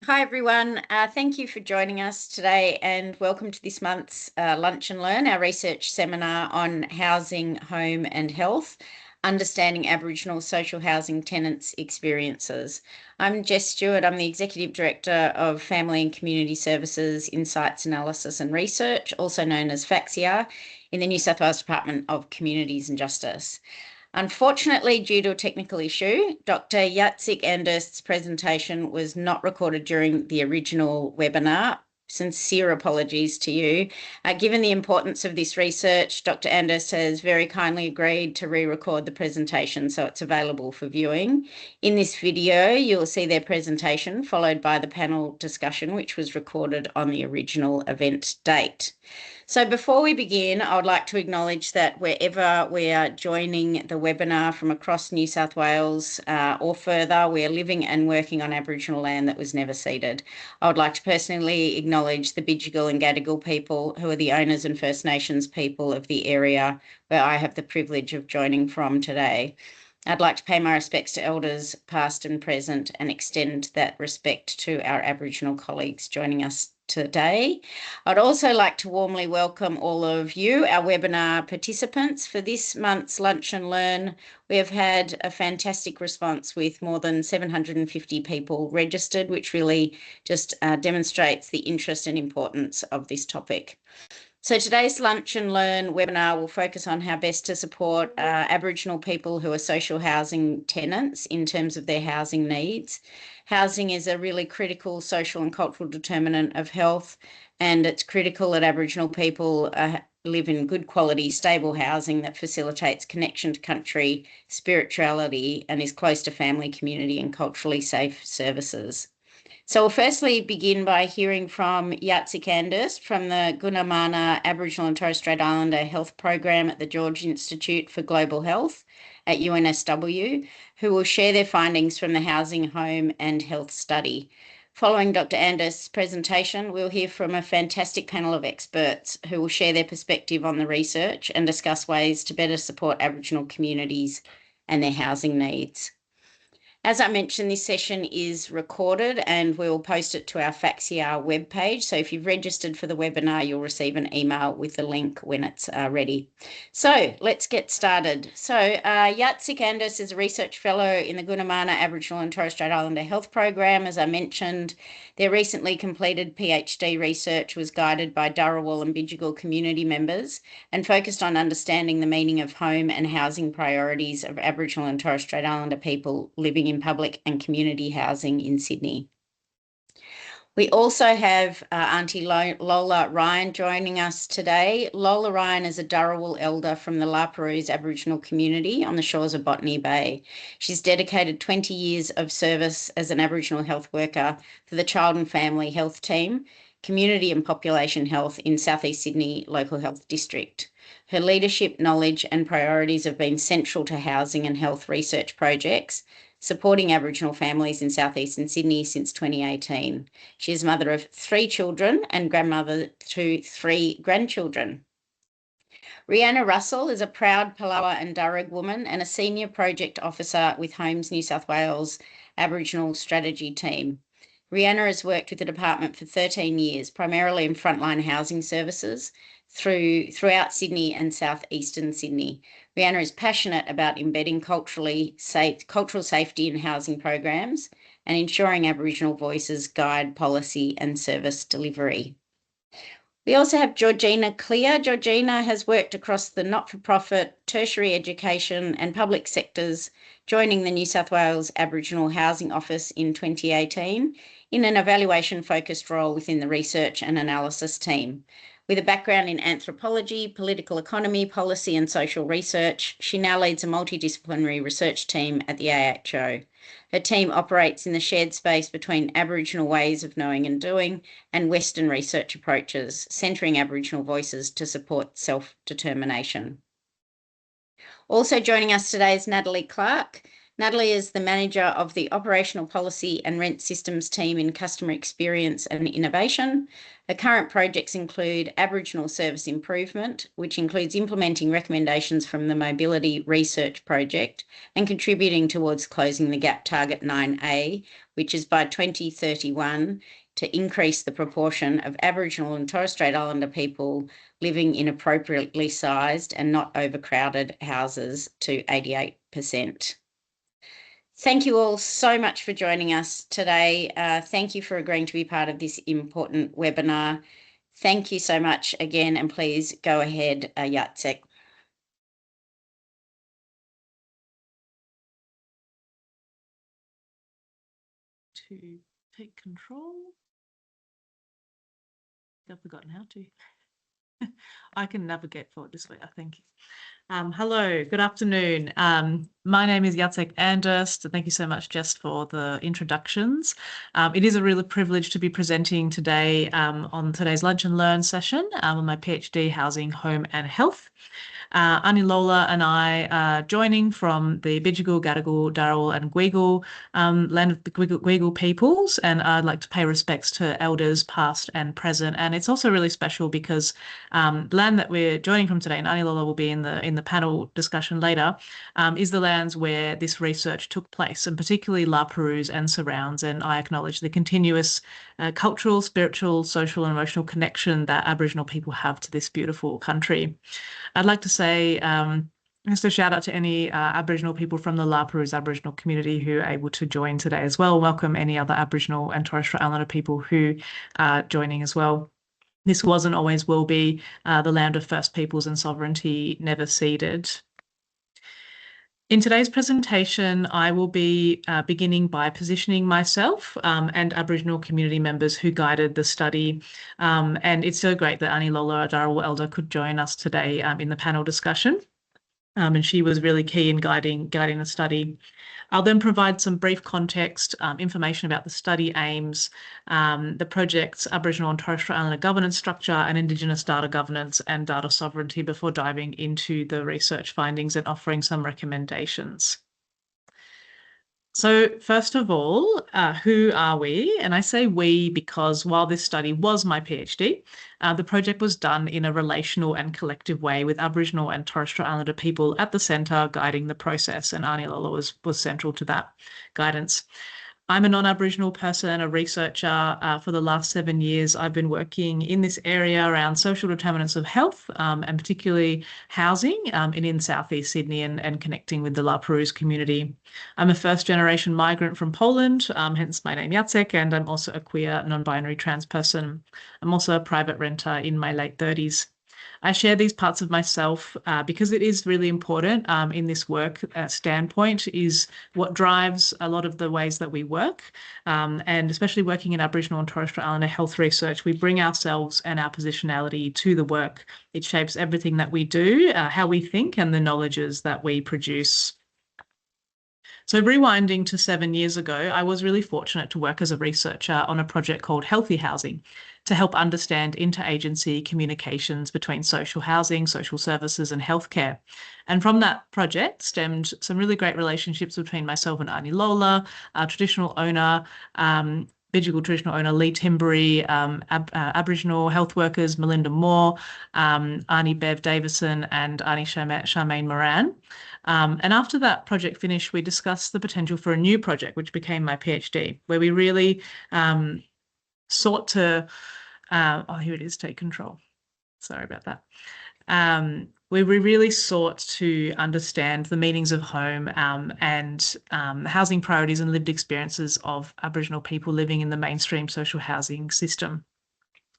Hi everyone, thank you for joining us today and welcome to this month's Lunch and Learn, our research seminar on housing, home and health, understanding Aboriginal social housing tenants' experiences. I'm Jess Stewart, I'm the Executive Director of Family and Community Services, Insights Analysis and Research, also known as FACSIAR, in the New South Wales Department of Communities and Justice. Unfortunately, due to a technical issue, Dr. Jacek Anderst's presentation was not recorded during the original webinar. Sincere apologies to you. Given the importance of this research, Dr. Anderst has very kindly agreed to re-record the presentation so it's available for viewing. In this video, you'll see their presentation followed by the panel discussion, which was recorded on the original event date. So before we begin, I would like to acknowledge that wherever we are joining the webinar from across New South Wales or further, we are living and working on Aboriginal land that was never ceded. I would like to personally acknowledge the Bidjigal and Gadigal people, who are the owners and First Nations people of the area where I have the privilege of joining from today. I'd like to pay my respects to elders past and present and extend that respect to our Aboriginal colleagues joining us today. I'd also like to warmly welcome all of you, our webinar participants. For this month's Lunch and Learn, we have had a fantastic response with more than 750 people registered, which really just demonstrates the interest and importance of this topic. So today's Lunch and Learn webinar will focus on how best to support Aboriginal people who are social housing tenants in terms of their housing needs. Housing is a really critical social and cultural determinant of health, and it's critical that Aboriginal people live in good quality, stable housing that facilitates connection to country, spirituality, and is close to family, community, and culturally safe services. So we'll firstly begin by hearing from Jacek Anderst from the Gunnu-maana Aboriginal and Torres Strait Islander Health Program at the George Institute for Global Health at UNSW, who will share their findings from the Housing, Home and Health Study. Following Dr. Anderst's presentation, we'll hear from a fantastic panel of experts who will share their perspective on the research and discuss ways to better support Aboriginal communities and their housing needs. As I mentioned, this session is recorded and we will post it to our FACSIAR webpage. So if you've registered for the webinar, you'll receive an email with the link when it's ready. So let's get started. So Jacek Anderst is a research fellow in the Gunnu-maana Aboriginal and Torres Strait Islander Health Program. As I mentioned, their recently completed PhD research was guided by Dharawal and Bidjigal community members and focused on understanding the meaning of home and housing priorities of Aboriginal and Torres Strait Islander people living in public and community housing in Sydney. We also have Auntie Lola Ryan joining us today. Lola Ryan is a Dharawal elder from the Perouse Aboriginal community on the shores of Botany Bay. She's dedicated 20 years of service as an Aboriginal health worker for the Child and Family Health Team, Community and Population Health in South East Sydney Local Health District. Her leadership, knowledge and priorities have been central to housing and health research projects, supporting Aboriginal families in southeastern Sydney since 2018. She is mother of 3 children and grandmother to 3 grandchildren. Rhianna Russell is a proud Palawa and Darug woman and a senior project officer with Homes New South Wales Aboriginal Strategy Team. Rhianna has worked with the department for 13 years, primarily in frontline housing services throughout Sydney and southeastern Sydney. Rhianna is passionate about embedding cultural safety in housing programs and ensuring Aboriginal voices guide policy and service delivery. We also have Georgina Clear. Georgina has worked across the not-for-profit, tertiary education and public sectors, joining the New South Wales Aboriginal Housing Office in 2018 in an evaluation-focused role within the research and analysis team. With a background in anthropology, political economy, policy and social research, she now leads a multidisciplinary research team at the AHO. Her team operates in the shared space between Aboriginal ways of knowing and doing and Western research approaches, centering Aboriginal voices to support self-determination. Also joining us today is Natalie Clark. Natalie is the manager of the Operational Policy and Rent Systems team in Customer Experience and Innovation. Her current projects include Aboriginal Service Improvement, which includes implementing recommendations from the Mobility Research Project and contributing towards closing the gap target 9A, which is by 2031 to increase the proportion of Aboriginal and Torres Strait Islander people living in appropriately sized and not overcrowded houses to 88%. Thank you all so much for joining us today. Thank you for agreeing to be part of this important webinar. Thank you so much again, and please go ahead, Jacek. To take control. I've forgotten how to. I can navigate forward this way, I think. Hello, good afternoon. My name is Jacek Anderst. Thank you so much, Jess, for the introductions. It is a real privilege to be presenting today on today's Lunch and Learn session on my PhD, Housing, Home and Health. Ani Lola and I are joining from the Bidjigal, Gadigal, Dharawal and Bidjigal, land of the Bidjigal peoples, and I'd like to pay respects to elders past and present. And it's also really special because land that we're joining from today, and Ani Lola will be in the panel discussion later, is the lands where this research took place, and particularly La Perouse and surrounds. And I acknowledge the continuous cultural, spiritual, social and emotional connection that Aboriginal people have to this beautiful country. I'd like to say just a shout out to any Aboriginal people from the La Perouse Aboriginal community who are able to join today as well. Welcome any other Aboriginal and Torres Strait Islander people who are joining as well. This was and always will be the land of First Peoples and sovereignty never ceded. In today's presentation, I will be beginning by positioning myself and Aboriginal community members who guided the study. And it's so great that Ani Lola, a Dharawal elder, could join us today in the panel discussion. And she was really key in guiding the study. I'll then provide some brief context, information about the study aims, the project's Aboriginal and Torres Strait Islander governance structure and Indigenous data governance and data sovereignty before diving into the research findings and offering some recommendations. So first of all, who are we? And I say we because while this study was my PhD, the project was done in a relational and collective way with Aboriginal and Torres Strait Islander people at the centre guiding the process, and Ani Lola was central to that guidance. I'm a non-Aboriginal person, a researcher. For the last 7 years, I've been working in this area around social determinants of health and particularly housing in Southeast Sydney and connecting with the La Perouse community. I'm a first-generation migrant from Poland, hence my name Jacek, and I'm also a queer, non-binary trans person. I'm also a private renter in my late 30s. I share these parts of myself because it is really important in this work standpoint is what drives a lot of the ways that we work. And especially working in Aboriginal and Torres Strait Islander health research, we bring ourselves and our positionality to the work. It shapes everything that we do, how we think and the knowledges that we produce. So rewinding to 7 years ago, I was really fortunate to work as a researcher on a project called Healthy Housing to help understand interagency communications between social housing, social services and healthcare. And from that project stemmed some really great relationships between myself and Ani Lola, our traditional owner, Bidjigal traditional owner Lee Timbury, Aboriginal health workers Melinda Moore, Arnie Bev Davison and Arnie Charmaine Moran. And after that project finished, we discussed the potential for a new project, which became my PhD, where we really sought to, oh, here it is, take control. Sorry about that. Where we really sought to understand the meanings of home and housing priorities and lived experiences of Aboriginal people living in the mainstream social housing system.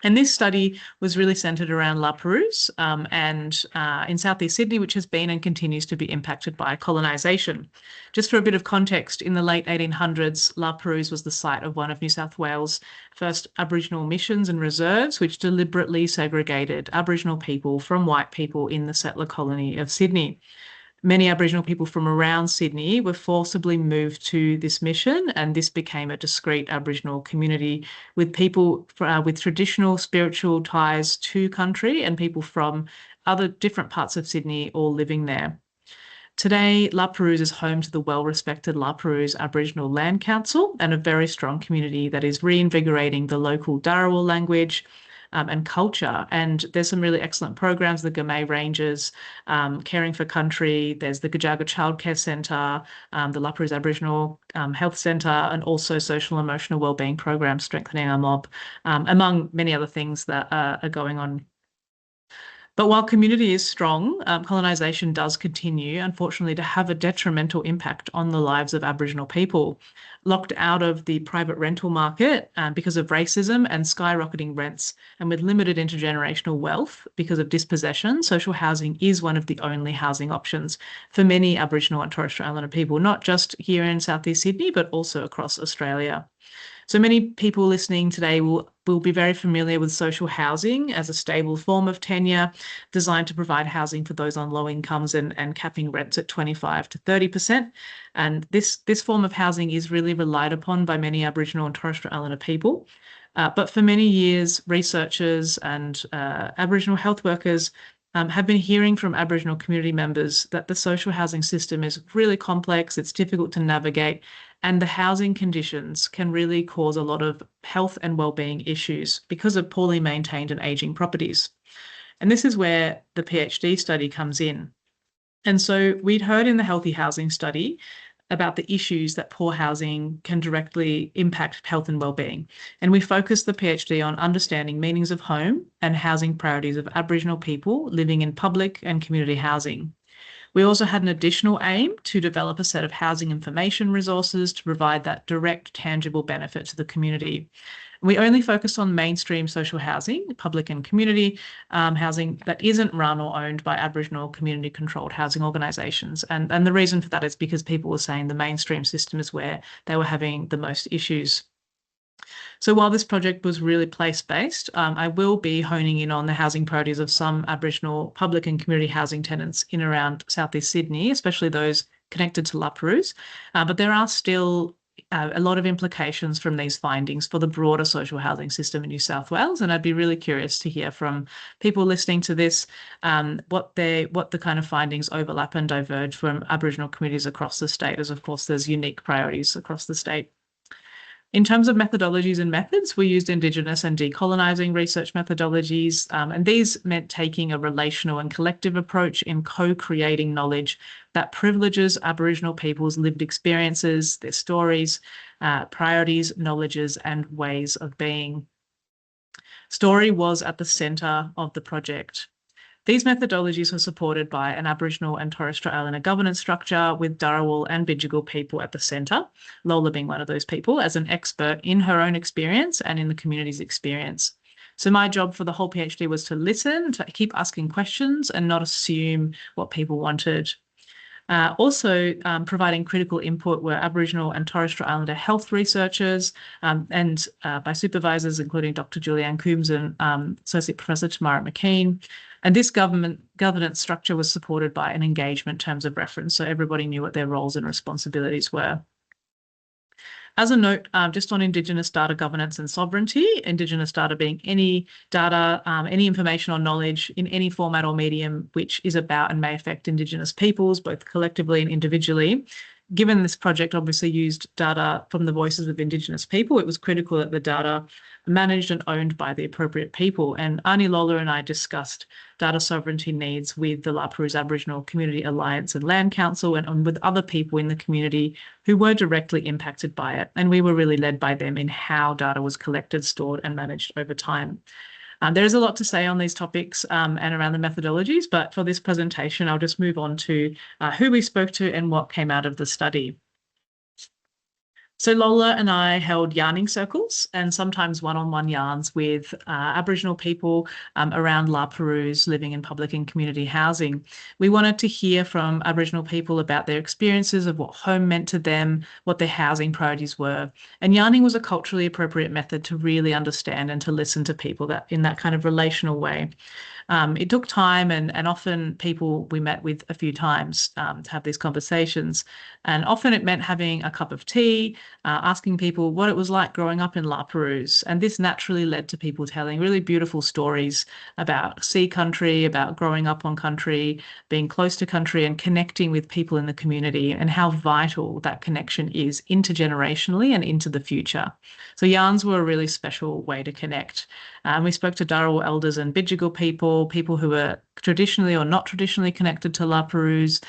And this study was really centred around La Perouse and in Southeast Sydney, which has been and continues to be impacted by colonisation. Just for a bit of context, in the late 1800s, La Perouse was the site of one of New South Wales' first Aboriginal missions and reserves, which deliberately segregated Aboriginal people from white people in the settler colony of Sydney. Many Aboriginal people from around Sydney were forcibly moved to this mission, and this became a discrete Aboriginal community with people with traditional spiritual ties to country and people from other different parts of Sydney all living there. Today, La Perouse is home to the well-respected La Perouse Aboriginal Land Council and a very strong community that is reinvigorating the local Dharawal language and culture. And there's some really excellent programs, the Gamay Rangers, Caring for Country, there's the Gajaga Childcare Centre, the La Perouse Aboriginal Health Centre, and also social and emotional wellbeing programs, Strengthening Our Mob, among many other things that are going on. But while community is strong, colonisation does continue, unfortunately, to have a detrimental impact on the lives of Aboriginal people. Locked out of the private rental market because of racism and skyrocketing rents, and with limited intergenerational wealth because of dispossession, social housing is one of the only housing options for many Aboriginal and Torres Strait Islander people, not just here in Southeast Sydney, but also across Australia. So many people listening today will be very familiar with social housing as a stable form of tenure designed to provide housing for those on low incomes and capping rents at 25 to 30%. And this form of housing is really relied upon by many Aboriginal and Torres Strait Islander people. But for many years, researchers and Aboriginal health workers have been hearing from Aboriginal community members that the social housing system is really complex, it's difficult to navigate, and the housing conditions can really cause a lot of health and wellbeing issues because of poorly maintained and ageing properties. And this is where the PhD study comes in. And so we'd heard in the Healthy Housing Study about the issues that poor housing can directly impact health and wellbeing. And we focused the PhD on understanding meanings of home and housing priorities of Aboriginal people living in public and community housing. We also had an additional aim to develop a set of housing information resources to provide that direct, tangible benefit to the community. We only focused on mainstream social housing, public and community housing that isn't run or owned by Aboriginal community-controlled housing organisations. And the reason for that is because people were saying the mainstream system is where they were having the most issues. So while this project was really place-based, I will be honing in on the housing priorities of some Aboriginal public and community housing tenants in around Southeast Sydney, especially those connected to La Perouse. But there are still a lot of implications from these findings for the broader social housing system in New South Wales. And I'd be really curious to hear from people listening to this, what the kind of findings overlap and diverge from Aboriginal communities across the state, as of course there's unique priorities across the state. In terms of methodologies and methods, we used Indigenous and decolonising research methodologies, and these meant taking a relational and collective approach in co-creating knowledge that privileges Aboriginal people's lived experiences, their stories, priorities, knowledges, and ways of being. Story was at the centre of the project. These methodologies were supported by an Aboriginal and Torres Strait Islander governance structure with Dharawal and Bidjigal people at the centre, Lola being one of those people, as an expert in her own experience and in the community's experience. So my job for the whole PhD was to listen, to keep asking questions and not assume what people wanted. Also providing critical input were Aboriginal and Torres Strait Islander health researchers and by supervisors, including Dr. Julianne Coombs and Associate Professor Tamara McKean. And this governance structure was supported by an engagement terms of reference, so everybody knew what their roles and responsibilities were. As a note, just on Indigenous data governance and sovereignty, Indigenous data being any data, any information or knowledge in any format or medium which is about and may affect Indigenous peoples, both collectively and individually. Given this project obviously used data from the voices of Indigenous people, it was critical that the data managed and owned by the appropriate people. And Ani Lola and I discussed data sovereignty needs with the La Perouse Aboriginal Community Alliance and Land Council and with other people in the community who were directly impacted by it. And we were really led by them in how data was collected, stored and managed over time. There is a lot to say on these topics and around the methodologies, but for this presentation, I'll just move on to who we spoke to and what came out of the study. So Lola and I held yarning circles and sometimes one-on-one yarns with Aboriginal people around La Perouse living in public and community housing. We wanted to hear from Aboriginal people about their experiences of what home meant to them, what their housing priorities were. And yarning was a culturally appropriate method to really understand and to listen to people in that kind of relational way. It took time, and often people we met with a few times to have these conversations. And often it meant having a cup of tea, asking people what it was like growing up in La Perouse. And this naturally led to people telling really beautiful stories about sea country, about growing up on country, being close to country, and connecting with people in the community, and how vital that connection is intergenerationally and into the future. So yarns were a really special way to connect. We spoke to Dharawal elders and Bidjigal people who were traditionally or not traditionally connected to La Perouse,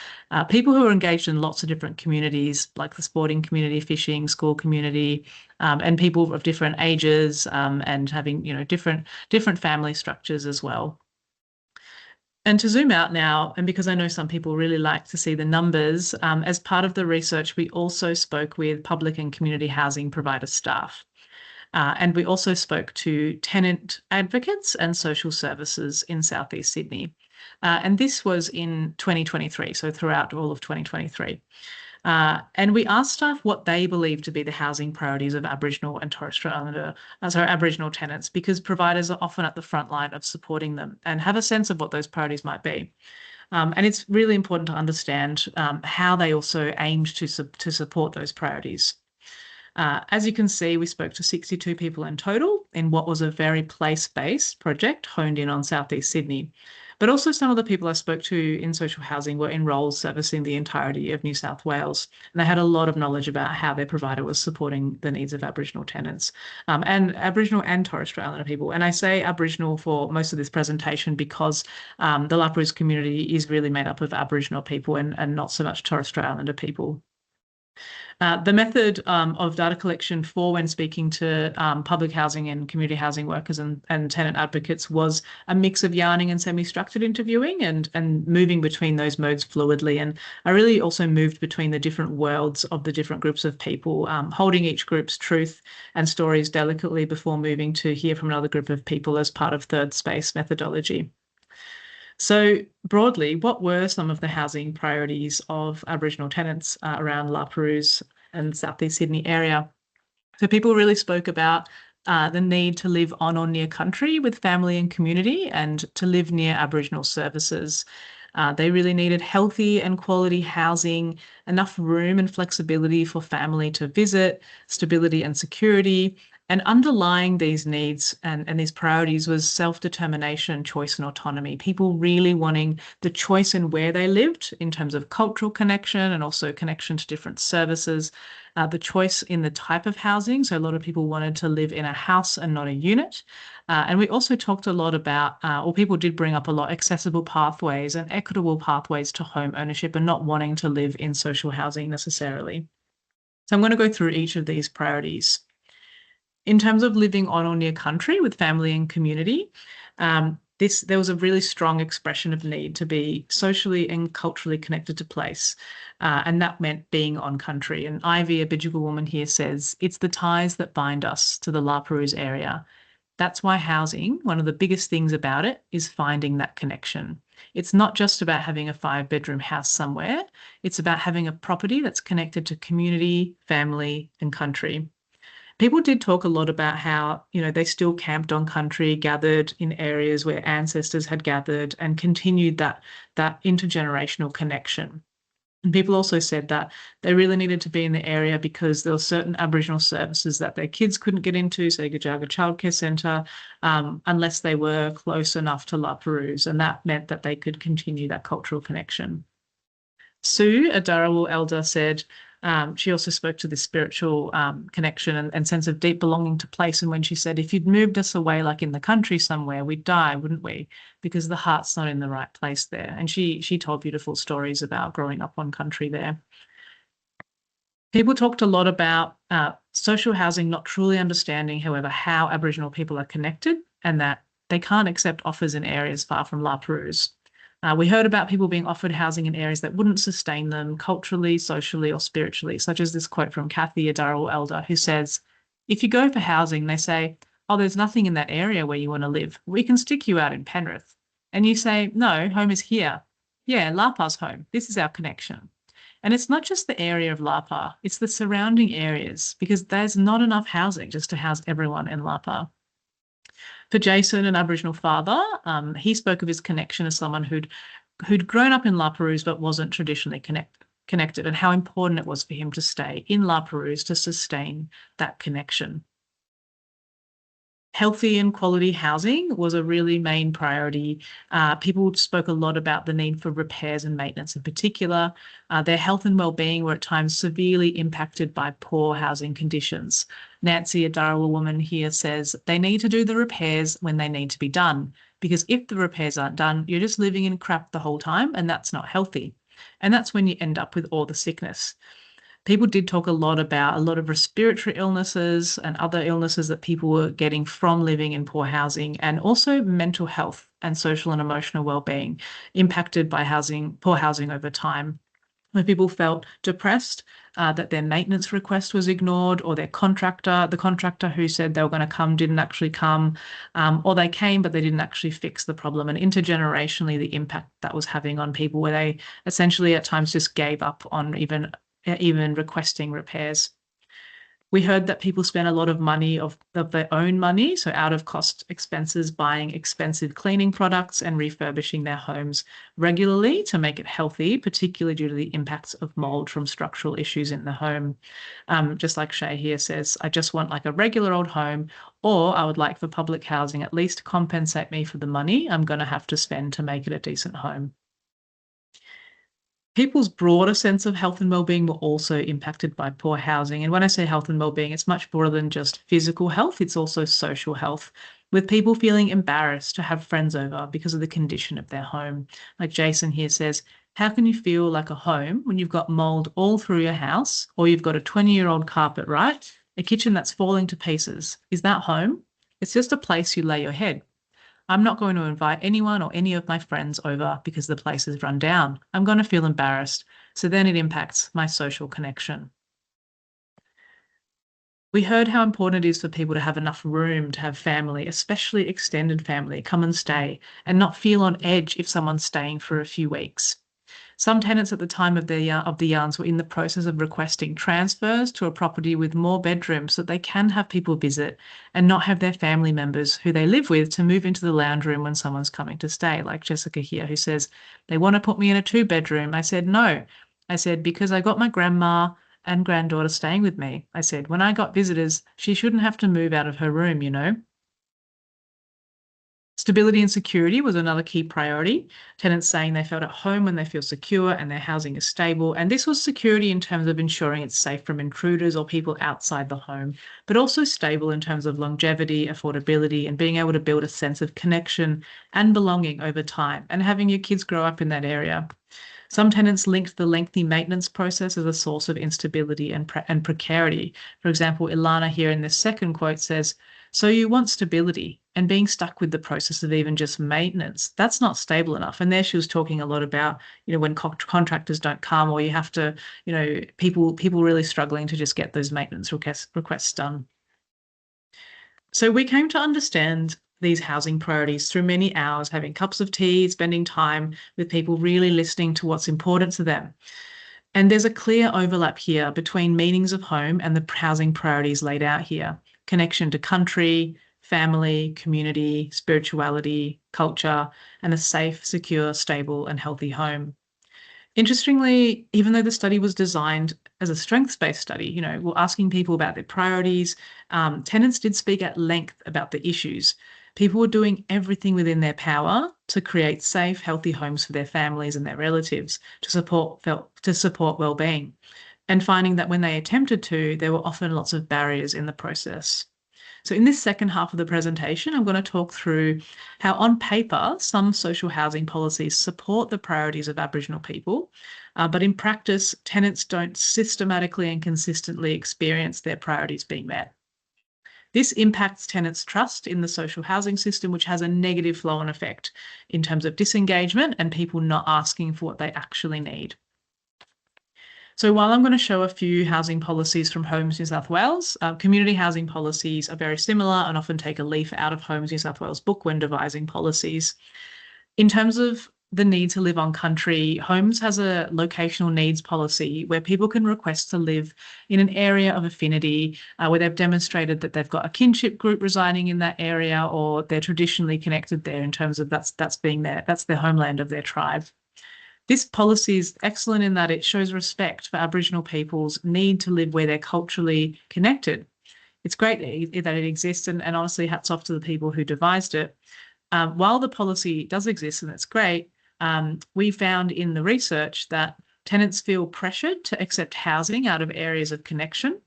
people who are engaged in lots of different communities, like the sporting community, fishing, school community, and people of different ages, and having, different family structures as well. And to zoom out now, and because I know some people really like to see the numbers, as part of the research, we also spoke with public and community housing provider staff. And we also spoke to tenant advocates and social services in Southeast Sydney. And this was in 2023, so throughout all of 2023. And we asked staff what they believe to be the housing priorities of Aboriginal and Torres Strait Islander, Aboriginal tenants, because providers are often at the front line of supporting them and have a sense of what those priorities might be. And it's really important to understand how they also aimed to support those priorities. As you can see, we spoke to 62 people in total in what was a very place-based project honed in on Southeast Sydney. But also some of the people I spoke to in social housing were in roles servicing the entirety of New South Wales. And they had a lot of knowledge about how their provider was supporting the needs of Aboriginal tenants, and Aboriginal and Torres Strait Islander people. And I say Aboriginal for most of this presentation because the La Perouse community is really made up of Aboriginal people and not so much Torres Strait Islander people. The method of data collection for when speaking to public housing and community housing workers and tenant advocates was a mix of yarning and semi-structured interviewing and moving between those modes fluidly. And I really also moved between the different worlds of the different groups of people, holding each group's truth and stories delicately before moving to hear from another group of people as part of third space methodology. So broadly, what were some of the housing priorities of Aboriginal tenants around La Perouse and Southeast Sydney area? So people really spoke about the need to live on or near country with family and community, and to live near Aboriginal services. They really needed healthy and quality housing, enough room and flexibility for family to visit, stability and security. And underlying these needs and these priorities was self-determination, choice and autonomy. People really wanting the choice in where they lived in terms of cultural connection and also connection to different services, the choice in the type of housing. So a lot of people wanted to live in a house and not a unit. And we also talked a lot about, or people did bring up a lot, accessible pathways and equitable pathways to home ownership and not wanting to live in social housing necessarily. So I'm going to go through each of these priorities. In terms of living on or near country with family and community, there was a really strong expression of need to be socially and culturally connected to place, and that meant being on country. And Ivy, a Bidjigal woman here, says, it's the ties that bind us to the La Perouse area. That's why housing, one of the biggest things about it, is finding that connection. It's not just about having a 5-bedroom house somewhere. It's about having a property that's connected to community, family, and country. People did talk a lot about how, they still camped on country, gathered in areas where ancestors had gathered, and continued that intergenerational connection. And people also said that they really needed to be in the area because there were certain Aboriginal services that their kids couldn't get into, say Gajaga Childcare Centre, unless they were close enough to La Perouse, and that meant that they could continue that cultural connection. Sue, a Dharawal elder, said, she also spoke to this spiritual connection and sense of deep belonging to place. And when she said, if you'd moved us away, like in the country somewhere, we'd die, wouldn't we? Because the heart's not in the right place there. And she told beautiful stories about growing up on country there. People talked a lot about social housing not truly understanding, however, how Aboriginal people are connected and that they can't accept offers in areas far from La Perouse. We heard about people being offered housing in areas that wouldn't sustain them culturally, socially, or spiritually, such as this quote from Kathy, a Dharawal elder, who says, if you go for housing, they say, oh, there's nothing in that area where you want to live. We can stick you out in Penrith. And you say, no, home is here. Yeah, Lapa's home. This is our connection. And it's not just the area of Lapa, it's the surrounding areas, because there's not enough housing just to house everyone in Lapa. For Jason, an Aboriginal father, he spoke of his connection as someone who'd grown up in La Perouse but wasn't traditionally connected, and how important it was for him to stay in La Perouse to sustain that connection. Healthy and quality housing was a really main priority. People spoke a lot about the need for repairs and maintenance in particular. Their health and well-being were at times severely impacted by poor housing conditions. Nancy, a Dharawal woman here, says they need to do the repairs when they need to be done, because if the repairs aren't done, you're just living in crap the whole time, and that's not healthy. And that's when you end up with all the sickness. People did talk a lot about a lot of respiratory illnesses and other illnesses that people were getting from living in poor housing, and also mental health and social and emotional well-being impacted by poor housing over time. When people felt depressed, that their maintenance request was ignored, or the contractor who said they were going to come didn't actually come, or they came but they didn't actually fix the problem, and intergenerationally the impact that was having on people, where they essentially at times just gave up on even requesting repairs. We heard that people spend a lot of money of their own money, so out of cost expenses, buying expensive cleaning products and refurbishing their homes regularly to make it healthy, particularly due to the impacts of mold from structural issues in the home. Just like Shay here says, I just want like a regular old home, or I would like for public housing at least to compensate me for the money I'm going to have to spend to make it a decent home. People's broader sense of health and well-being were also impacted by poor housing. And when I say health and well-being, it's much broader than just physical health. It's also social health, with people feeling embarrassed to have friends over because of the condition of their home. Like Jason here says, how can you feel like a home when you've got mold all through your house, or you've got a 20-year-old carpet, right? A kitchen that's falling to pieces. Is that home? It's just a place you lay your head. I'm not going to invite anyone or any of my friends over because the place is run down. I'm going to feel embarrassed. So then it impacts my social connection. We heard how important it is for people to have enough room to have family, especially extended family, come and stay, and not feel on edge if someone's staying for a few weeks. Some tenants at the time of the yarns were in the process of requesting transfers to a property with more bedrooms so that they can have people visit and not have their family members who they live with to move into the lounge room when someone's coming to stay, like Jessica here, who says, they want to put me in a 2-bedroom. I said, no. I said, because I got my grandma and granddaughter staying with me. I said, when I got visitors, she shouldn't have to move out of her room, you know. Stability and security was another key priority. Tenants saying they felt at home when they feel secure and their housing is stable. And this was security in terms of ensuring it's safe from intruders or people outside the home, but also stable in terms of longevity, affordability, and being able to build a sense of connection and belonging over time, and having your kids grow up in that area. Some tenants linked the lengthy maintenance process as a source of instability and precarity. For example, Ilana here in this second quote says, so you want stability, and being stuck with the process of even just maintenance, that's not stable enough. And there she was talking a lot about, when contractors don't come, or you have to, people really struggling to just get those maintenance requests done. So we came to understand these housing priorities through many hours, having cups of tea, spending time with people, really listening to what's important to them. And there's a clear overlap here between meanings of home and the housing priorities laid out here. Connection to country, family, community, spirituality, culture, and a safe, secure, stable, and healthy home. Interestingly, even though the study was designed as a strengths-based study, we're asking people about their priorities, tenants did speak at length about the issues. People were doing everything within their power to create safe, healthy homes for their families and their relatives to support well-being, and finding that when they attempted to, there were often lots of barriers in the process. So in this second half of the presentation, I'm going to talk through how on paper, some social housing policies support the priorities of Aboriginal people, but in practice, tenants don't systematically and consistently experience their priorities being met. This impacts tenants' trust in the social housing system, which has a negative flow-on effect in terms of disengagement and people not asking for what they actually need. So while I'm going to show a few housing policies from Homes New South Wales, community housing policies are very similar and often take a leaf out of Homes New South Wales book when devising policies. In terms of the need to live on country, Homes has a locational needs policy where people can request to live in an area of affinity where they've demonstrated that they've got a kinship group residing in that area, or they're traditionally connected there in terms of that's their homeland of their tribe. This policy is excellent in that it shows respect for Aboriginal people's need to live where they're culturally connected. It's great that it exists, and honestly, hats off to the people who devised it. While the policy does exist and it's great, we found in the research that tenants feel pressured to accept housing out of areas of connection.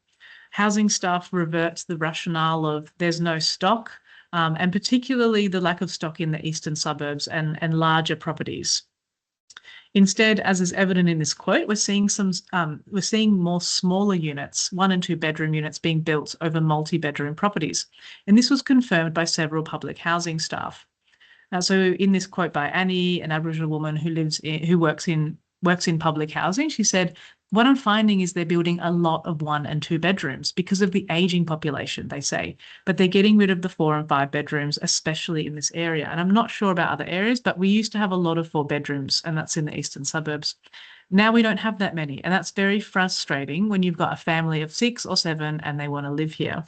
Housing staff revert to the rationale of there's no stock, and particularly the lack of stock in the eastern suburbs and larger properties. Instead, as is evident in this quote, we're seeing more smaller units, 1 and 2 bedroom units being built over multi-bedroom properties. And this was confirmed by several public housing staff. So in this quote by Annie, an Aboriginal woman who works in public housing, she said, "What I'm finding is they're building a lot of 1 and 2 bedrooms because of the aging population," they say, "but they're getting rid of the 4 and 5 bedrooms, especially in this area." And I'm not sure about other areas, but we used to have a lot of 4 bedrooms, and that's in the eastern suburbs. Now we don't have that many, and that's very frustrating when you've got a family of 6 or 7 and they want to live here.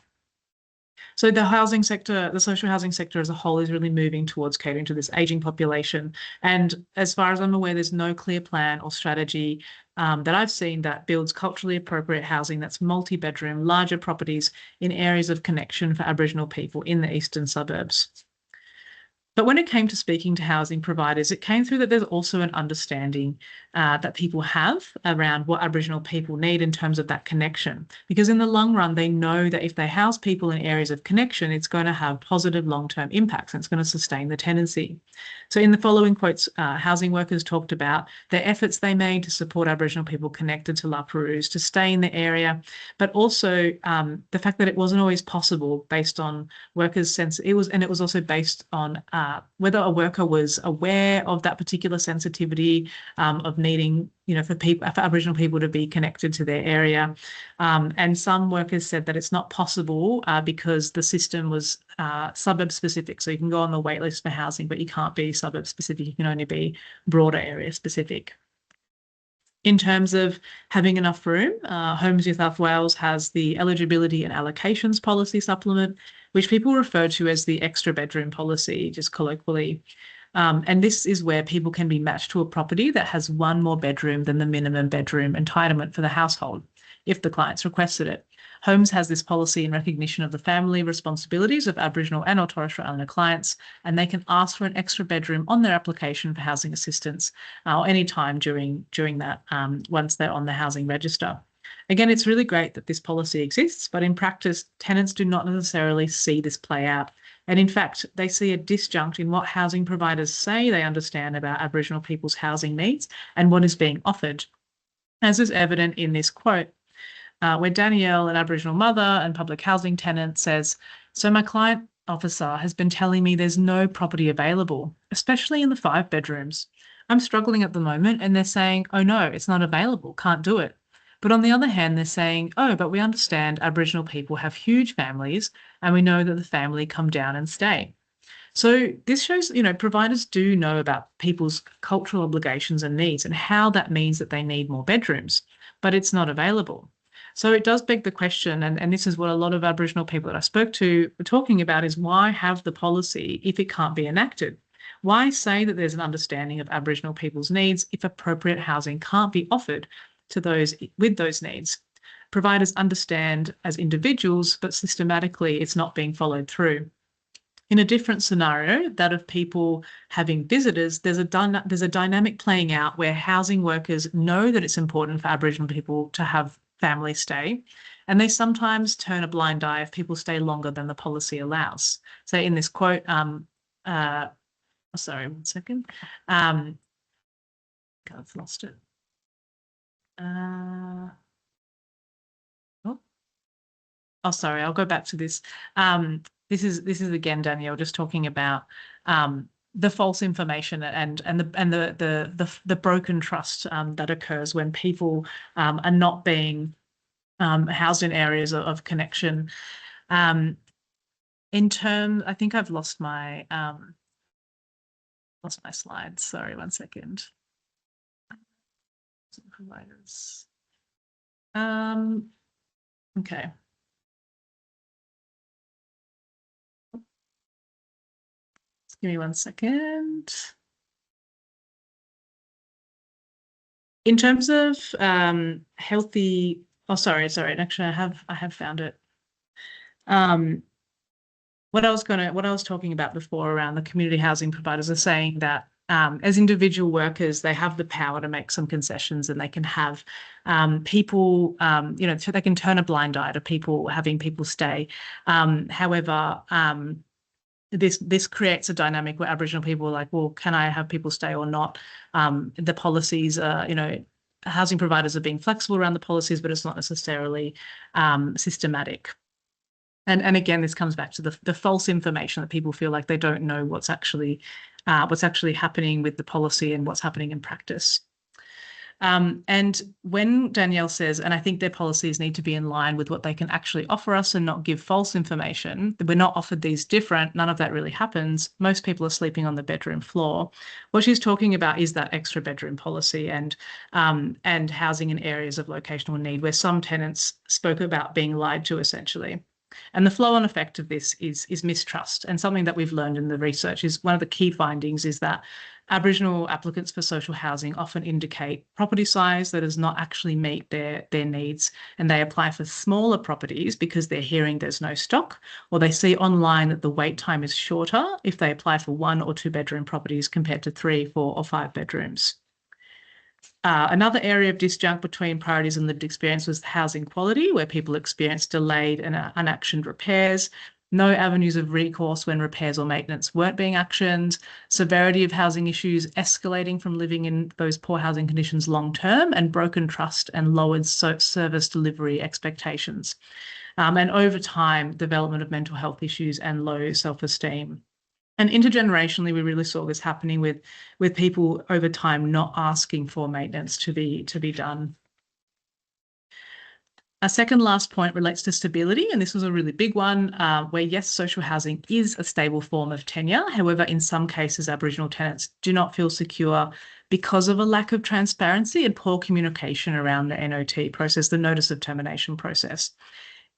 So the housing sector, the social housing sector as a whole, is really moving towards catering to this aging population. And as far as I'm aware, there's no clear plan or strategy that I've seen that builds culturally appropriate housing that's multi-bedroom, larger properties in areas of connection for Aboriginal people in the eastern suburbs. But when it came to speaking to housing providers, it came through that there's also an understanding that people have around what Aboriginal people need in terms of that connection. Because in the long run, they know that if they house people in areas of connection, it's going to have positive long-term impacts and it's going to sustain the tenancy. So in the following quotes, housing workers talked about the efforts they made to support Aboriginal people connected to La Perouse to stay in the area, but also the fact that it wasn't always possible based on workers' sense. It was also based on whether a worker was aware of that particular sensitivity of needing, for Aboriginal people to be connected to their area. And some workers said that it's not possible because the system was suburb specific. So you can go on the wait list for housing, but you can't be suburb specific. You can only be broader area specific. In terms of having enough room, Homes New South Wales has the Eligibility and Allocations Policy Supplement, which people refer to as the extra bedroom policy, just colloquially. And this is where people can be matched to a property that has 1 more bedroom than the minimum bedroom entitlement for the household, if the clients requested it. Homes has this policy in recognition of the family responsibilities of Aboriginal and or Torres Strait Islander clients, and they can ask for an extra bedroom on their application for housing assistance or any time during that once they're on the housing register. Again, it's really great that this policy exists, but in practice, tenants do not necessarily see this play out. And in fact, they see a disjunct in what housing providers say they understand about Aboriginal people's housing needs and what is being offered. As is evident in this quote, where Danielle, an Aboriginal mother and public housing tenant, says, "So my client officer has been telling me there's no property available, especially in the 5 bedrooms. I'm struggling at the moment and they're saying, oh no, it's not available, can't do it. But on the other hand, they're saying, oh, but we understand Aboriginal people have huge families and we know that the family come down and stay." So this shows, providers do know about people's cultural obligations and needs and how that means that they need more bedrooms, but it's not available. So it does beg the question, and this is what a lot of Aboriginal people that I spoke to were talking about, is why have the policy if it can't be enacted? Why say that there's an understanding of Aboriginal people's needs if appropriate housing can't be offered to those with those needs? Providers understand as individuals, but systematically it's not being followed through. In a different scenario, that of people having visitors, there's a dynamic playing out where housing workers know that it's important for Aboriginal people to have family stay, and they sometimes turn a blind eye if people stay longer than the policy allows. So in this quote, sorry, one second. I've lost it. Sorry, I'll go back to this. This is again Danielle just talking about the false information and the broken trust that occurs when people are not being housed in areas of connection. I think I've lost my Lost my slides. Sorry, one second. Providers. Okay. Just give me one second. In terms of healthy, sorry. Actually, I have found it. What I was talking about before around the community housing providers are saying that as individual workers, they have the power to make some concessions, and they can have people, so they can turn a blind eye to people, having people stay. However, this creates a dynamic where Aboriginal people are like, well, can I have people stay or not? The policies are, housing providers are being flexible around the policies, but it's not necessarily systematic. And again, this comes back to the false information that people feel like they don't know what's actually happening with the policy and what's happening in practice. And when Danielle says, and I think their policies need to be in line with what they can actually offer us and not give false information, that we're not offered these different, none of that really happens. Most people are sleeping on the bedroom floor. What she's talking about is that extra bedroom policy and housing in areas of locational need, where some tenants spoke about being lied to, essentially. And the flow-on effect of this is mistrust. And something that we've learned in the research is one of the key findings is that Aboriginal applicants for social housing often indicate property size that does not actually meet their needs, and they apply for smaller properties because they're hearing there's no stock, or they see online that the wait time is shorter if they apply for 1 or 2 bedroom properties compared to 3, 4 or 5 bedrooms. Another area of disjunct between priorities and lived experience was housing quality, where people experienced delayed and unactioned repairs, no avenues of recourse when repairs or maintenance weren't being actioned, severity of housing issues escalating from living in those poor housing conditions long term, and broken trust and lowered service delivery expectations. And over time, development of mental health issues and low self-esteem. And intergenerationally, we really saw this happening with people over time not asking for maintenance to be done. Our second last point relates to stability, and this was a really big one, where yes, social housing is a stable form of tenure. However, in some cases, Aboriginal tenants do not feel secure because of a lack of transparency and poor communication around the NOT process, the notice of termination process.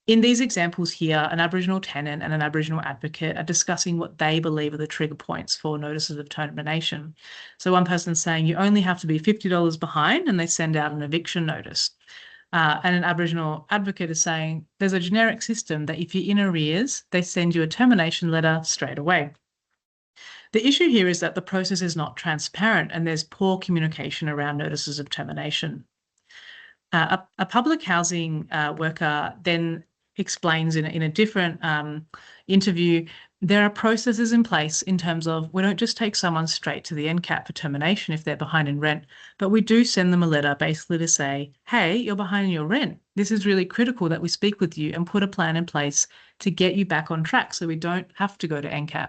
In these examples here, an Aboriginal tenant and an Aboriginal advocate are discussing what they believe are the trigger points for notices of termination. So one person's saying you only have to be $50 behind, and they send out an eviction notice. And an Aboriginal advocate is saying there's a generic system that if you're in arrears, they send you a termination letter straight away. The issue here is that the process is not transparent and there's poor communication around notices of termination. A public housing worker then explains in a different interview, there are processes in place in terms of we don't just take someone straight to the NCAT for termination if they're behind in rent, but we do send them a letter basically to say, hey, you're behind in your rent. This is really critical that we speak with you and put a plan in place to get you back on track so we don't have to go to NCAT.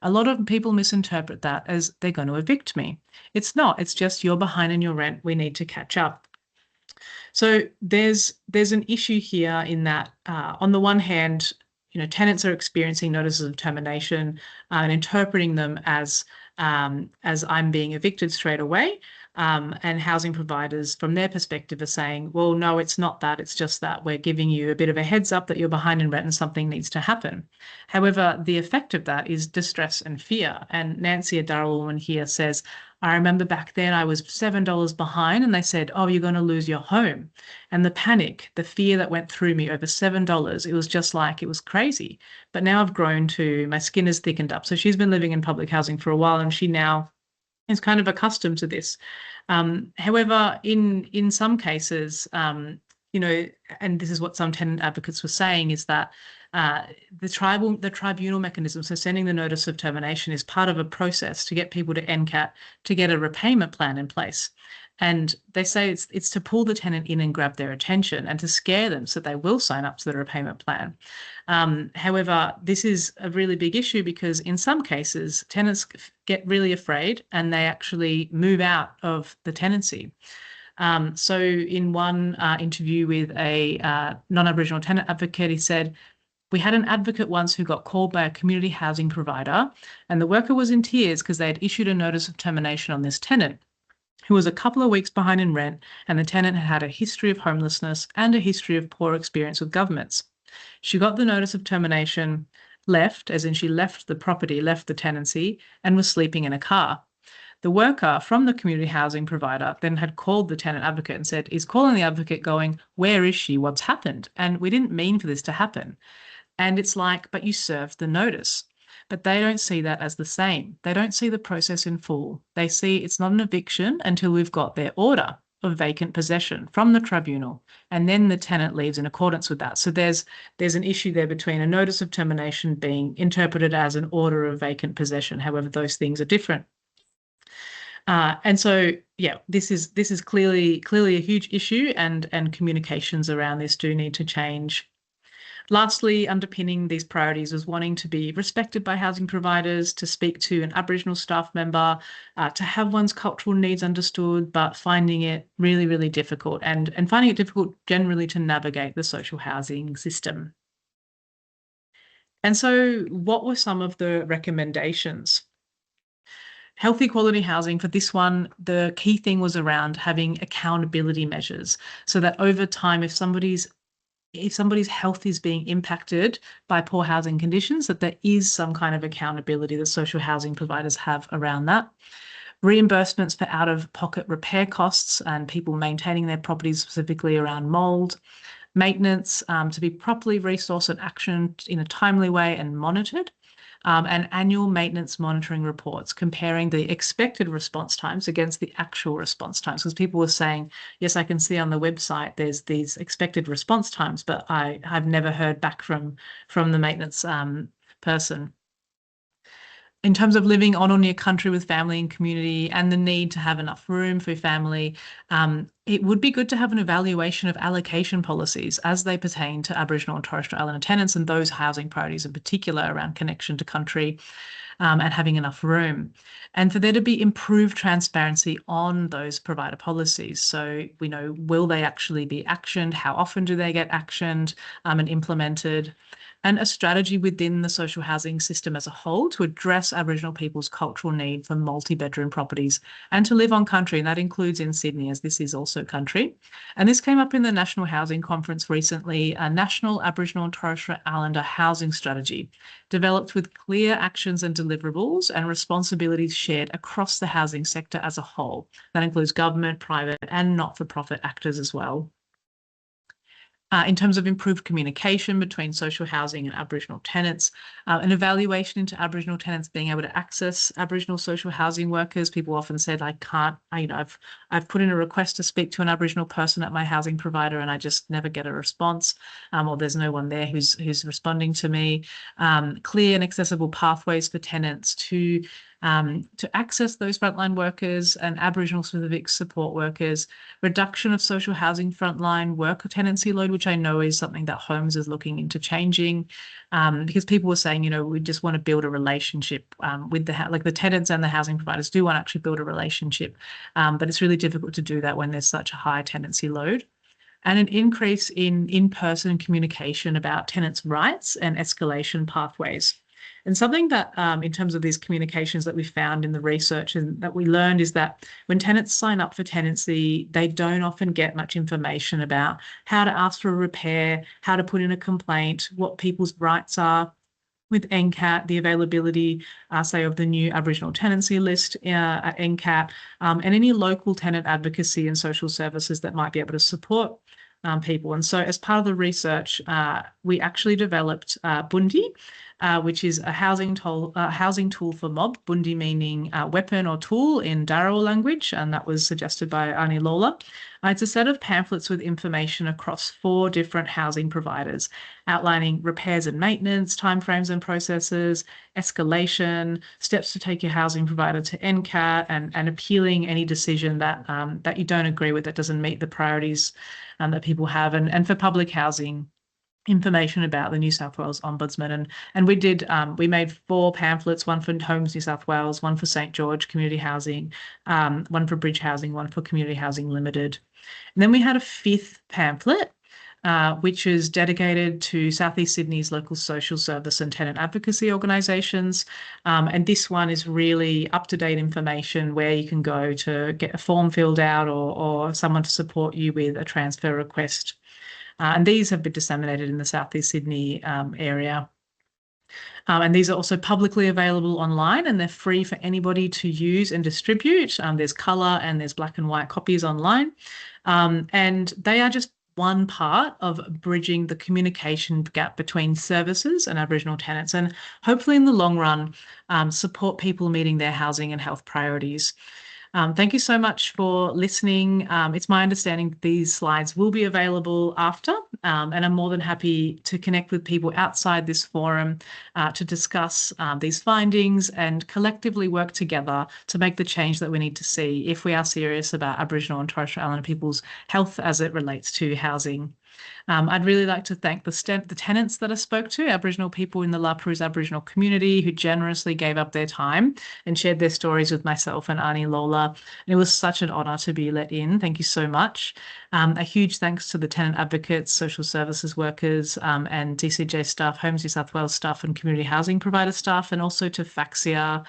A lot of people misinterpret that as they're going to evict me. It's not. It's just you're behind in your rent. We need to catch up. So there's an issue here in that, on the one hand, tenants are experiencing notices of termination and interpreting them as I'm being evicted straight away. And housing providers, from their perspective, are saying, well, no, it's not that. It's just that we're giving you a bit of a heads up that you're behind in rent and something needs to happen. However, the effect of that is distress and fear. And Nancy, a Dharawal woman here, says, I remember back then I was $7 behind and they said, oh, you're going to lose your home. And the panic, the fear that went through me over $7, it was just like, it was crazy. But now I've grown to, my skin has thickened up. So she's been living in public housing for a while and she now is kind of accustomed to this. However, in some cases, and this is what some tenant advocates were saying, is that the tribunal mechanism, so sending the notice of termination, is part of a process to get people to NCAT to get a repayment plan in place. And they say it's to pull the tenant in and grab their attention and to scare them so they will sign up to the repayment plan. However, this is a really big issue because in some cases, tenants get really afraid and they actually move out of the tenancy. So in one interview with a non-Aboriginal tenant advocate, he said, We had an advocate once who got called by a community housing provider, and the worker was in tears because they had issued a notice of termination on this tenant, who was a couple of weeks behind in rent, and the tenant had had a history of homelessness and a history of poor experience with governments. She got the notice of termination, left, as in she left the property, left the tenancy, and was sleeping in a car. The worker from the community housing provider then had called the tenant advocate and said, is calling the advocate going, where is she? What's happened? And we didn't mean for this to happen. And it's like, but you served the notice. But they don't see that as the same. They don't see the process in full. They see it's not an eviction until we've got their order of vacant possession from the tribunal, and then the tenant leaves in accordance with that. So there's an issue there between a notice of termination being interpreted as an order of vacant possession. However, those things are different. And so, yeah, this is clearly a huge issue, and communications around this do need to change. Lastly, underpinning these priorities was wanting to be respected by housing providers, to speak to an Aboriginal staff member, to have one's cultural needs understood, but finding it really, really difficult, and finding it difficult generally to navigate the social housing system. And so what were some of the recommendations? Healthy quality housing, for this one, the key thing was around having accountability measures, so that over time, if somebody's health is being impacted by poor housing conditions, that there is some kind of accountability that social housing providers have around that. Reimbursements for out-of-pocket repair costs and people maintaining their properties, specifically around mould. Maintenance to be properly resourced and actioned in a timely way and monitored. And annual maintenance monitoring reports, comparing the expected response times against the actual response times. Because people were saying, yes, I can see on the website there's these expected response times, but I've never heard back from the maintenance person. In terms of living on or near country with family and community, and the need to have enough room for family, it would be good to have an evaluation of allocation policies as they pertain to Aboriginal and Torres Strait Islander tenants, and those housing priorities in particular around connection to country and having enough room. And for there to be improved transparency on those provider policies. So we know, will they actually be actioned? How often do they get actioned and implemented? And a strategy within the social housing system as a whole to address Aboriginal people's cultural need for multi-bedroom properties and to live on country, and that includes in Sydney, as this is also country. And this came up in the National Housing Conference recently, a National Aboriginal and Torres Strait Islander housing strategy, developed with clear actions and deliverables and responsibilities shared across the housing sector as a whole. That includes government, private and not-for-profit actors as well. In terms of improved communication between social housing and Aboriginal tenants, an evaluation into Aboriginal tenants being able to access Aboriginal social housing workers. People often said, I can't, I've put in a request to speak to an Aboriginal person at my housing provider and I just never get a response, or there's no one there who's responding to me. Clear and accessible pathways for tenants to access those frontline workers and Aboriginal specific support workers, reduction of social housing frontline worker tenancy load, which I know is something that Homes is looking into changing, because people were saying, we just want to build a relationship with the tenants and the housing providers do want to actually build a relationship, but it's really difficult to do that when there's such a high tenancy load. And an increase in in-person communication about tenants' rights and escalation pathways. And something that, in terms of these communications that we found in the research and that we learned, is that when tenants sign up for tenancy, they don't often get much information about how to ask for a repair, how to put in a complaint, what people's rights are with NCAT, the availability, say, of the new Aboriginal tenancy list at NCAT, and any local tenant advocacy and social services that might be able to support people. And so as part of the research, we actually developed Bundi, which is a housing tool for mob, Bundi meaning weapon or tool in Dharawal language, and that was suggested by Ani Lola. It's a set of pamphlets with information across 4 different housing providers, outlining repairs and maintenance, timeframes and processes, escalation, steps to take your housing provider to NCAT, and appealing any decision that you don't agree with, that doesn't meet the priorities that people have, and for public housing, information about the New South Wales Ombudsman. And we made 4 pamphlets, one for Homes New South Wales, one for St George Community Housing, one for Bridge Housing, one for Community Housing Limited. And then we had a 5th pamphlet, which is dedicated to Southeast Sydney's local social service and tenant advocacy organisations. And this one is really up-to-date information where you can go to get a form filled out or someone to support you with a transfer request. And these have been disseminated in the Southeast Sydney area. And these are also publicly available online, and they're free for anybody to use and distribute. There's colour and there's black and white copies online. And they are just one part of bridging the communication gap between services and Aboriginal tenants, and hopefully in the long run, support people meeting their housing and health priorities. Thank you so much for listening. It's my understanding that these slides will be available after, and I'm more than happy to connect with people outside this forum to discuss these findings and collectively work together to make the change that we need to see if we are serious about Aboriginal and Torres Strait Islander people's health as it relates to housing. I'd really like to thank the tenants that I spoke to, Aboriginal people in the La Perouse Aboriginal community who generously gave up their time and shared their stories with myself and Ani Lola. And it was such an honour to be let in. Thank you so much. A huge thanks to the tenant advocates, social services workers and DCJ staff, Homes New South Wales staff and community housing provider staff, and also to FACSIAR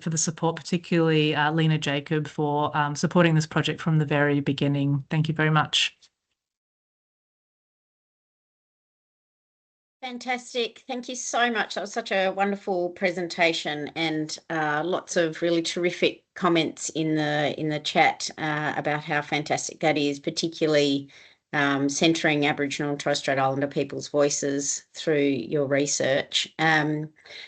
for the support, particularly Lena Jacob for supporting this project from the very beginning. Thank you very much. Fantastic. Thank you so much. That was such a wonderful presentation, and lots of really terrific comments in the chat about how fantastic that is, particularly centering Aboriginal and Torres Strait Islander people's voices through your research.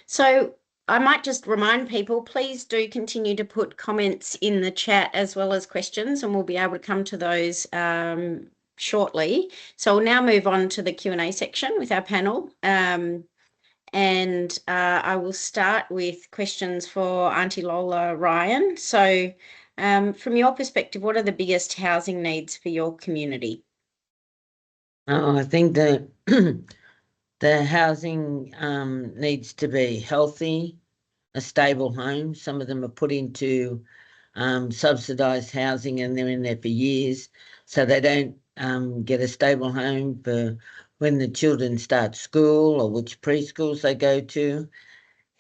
So I might just remind people, please do continue to put comments in the chat as well as questions, and we'll be able to come to those shortly. So we'll now move on to the Q&A section with our panel. And I will start with questions for Auntie Lola Ryan. So from your perspective, what are the biggest housing needs for your community? Oh, I think that the housing needs to be healthy, a stable home. Some of them are put into subsidised housing and they're in there for years, so they don't get a stable home for when the children start school or which preschools they go to,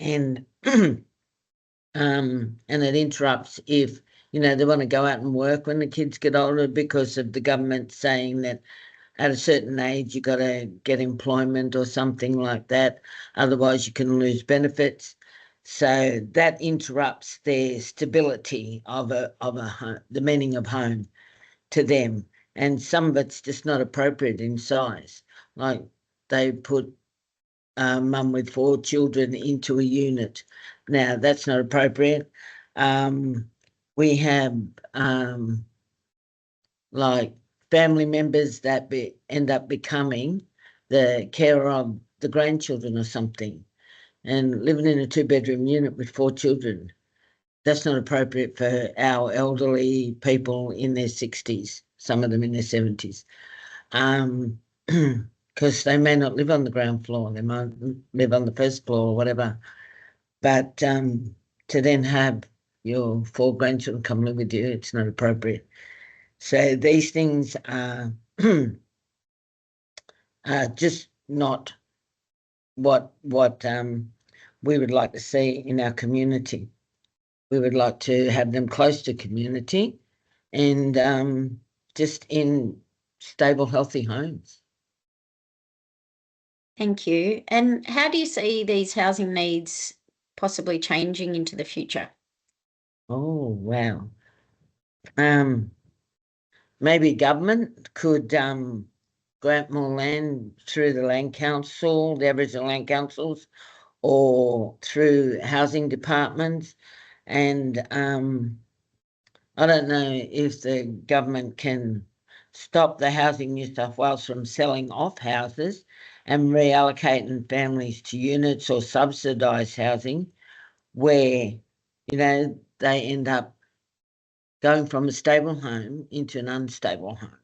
and and it interrupts if they want to go out and work when the kids get older, because of the government saying that at a certain age you got to get employment or something like that, otherwise you can lose benefits. So that interrupts their stability of a home, the meaning of home to them. And some of it's just not appropriate in size. Like they put mum with 4 children into a unit. Now that's not appropriate. We have like family members that end up becoming the carer of the grandchildren or something, and living in a 2-bedroom unit with 4 children. That's not appropriate for our elderly people in their 60s, some of them in their 70s, because they may not live on the ground floor, they might live on the first floor or whatever. But to then have your 4 grandchildren come live with you, it's not appropriate. So these things are just not what we would like to see in our community. We would like to have them close to community and just in stable, healthy homes. Thank you. And how do you see these housing needs possibly changing into the future? Oh, wow. Maybe government could grant more land through the land council, the Aboriginal land councils, or through housing departments. And I don't know if the government can stop the Housing New South Wales from selling off houses and reallocating families to units or subsidised housing where, they end up going from a stable home into an unstable home.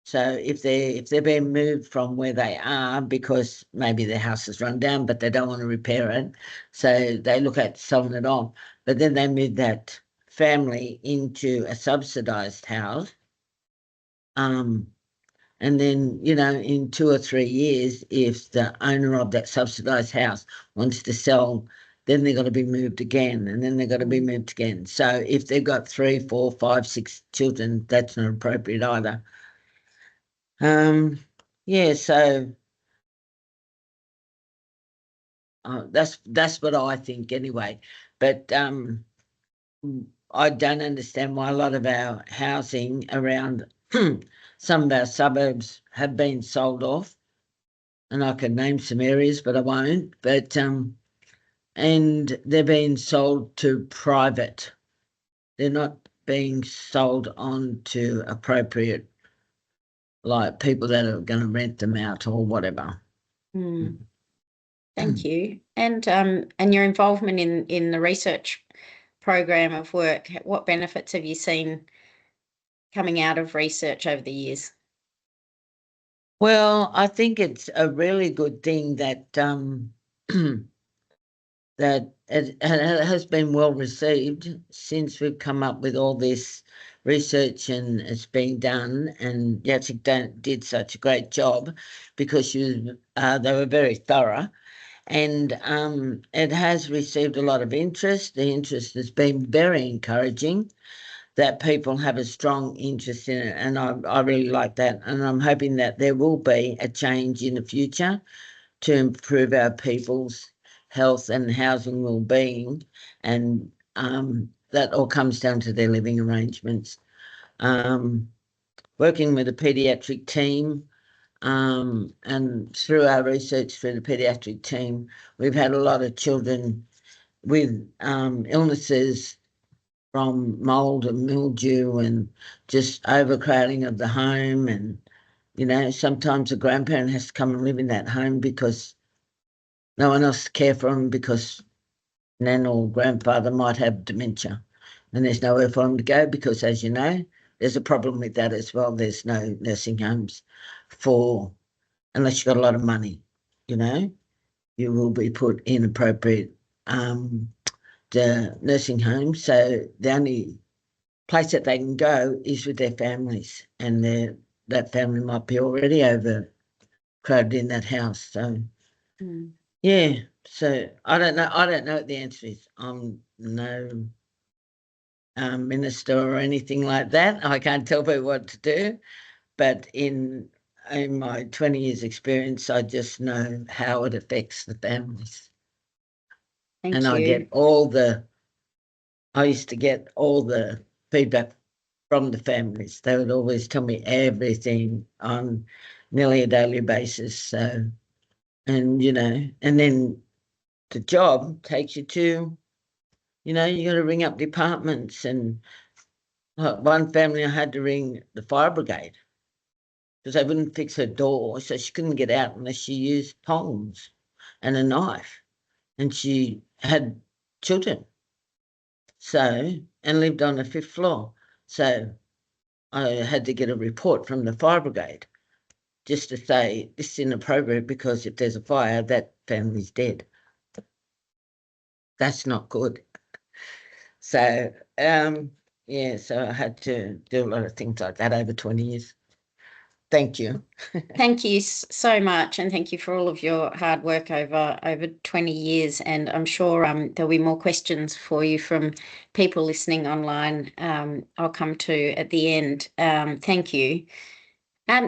So if they're being moved from where they are because maybe their house is run down but they don't want to repair it, so they look at selling it on, but then they move that family into a subsidised house, And then, you know, in 2 or 3 years, if the owner of that subsidised house wants to sell, then they've got to be moved again, and then they've got to be moved again. So if they've got 3, 4, 5, 6 children, that's not appropriate either. Yeah, so that's what I think anyway. But I don't understand why a lot of our housing around some of our suburbs have been sold off, and I could name some areas, but I won't. But and they're being sold to private. They're not being sold on to appropriate, like people that are going to rent them out or whatever. Thank you. And your involvement in the research program of work, what benefits have you seen coming out of research over the years? Well, I think it's a really good thing that that it has been well received since we've come up with all this research and it's been done. And Jacek did such a great job because they were very thorough, and it has received a lot of interest. The interest has been very encouraging, that people have a strong interest in it, and I really like that. And I'm hoping that there will be a change in the future to improve our people's health and housing well-being, and that all comes down to their living arrangements. Working with a paediatric team, and through our research through the paediatric team, we've had a lot of children with illnesses from mould and mildew and just overcrowding of the home. And, you know, sometimes a grandparent has to come and live in that home because no one else to care for them, because nan or grandfather might have dementia and there's nowhere for them to go, because, as you know, there's a problem with that as well. There's no nursing homes unless you've got a lot of money, you know. You will be put in appropriate the nursing home. So the only place that they can go is with their families, and that family might be already overcrowded in that house. So yeah, so I don't know what the answer is. I'm no minister or anything like that. I can't tell people what to do, but in my 20 years experience, I just know how it affects the families. Thank and you. I used to get all the feedback from the families. They would always tell me everything on nearly a daily basis. So, and, you know, and then the job takes you to, you know, you got to ring up departments. And one family, I had to ring the fire brigade because they wouldn't fix her door, so she couldn't get out unless she used tongs and a knife. And she had children, and lived on the 5th floor. So I had to get a report from the fire brigade just to say this is inappropriate, because if there's a fire, that family's dead. That's not good. So, yeah, so I had to do a lot of things like that over 20 years. Thank you. Thank you so much, and thank you for all of your hard work over 20 years. And I'm sure there'll be more questions for you from people listening online. I'll come to at the end. Thank you.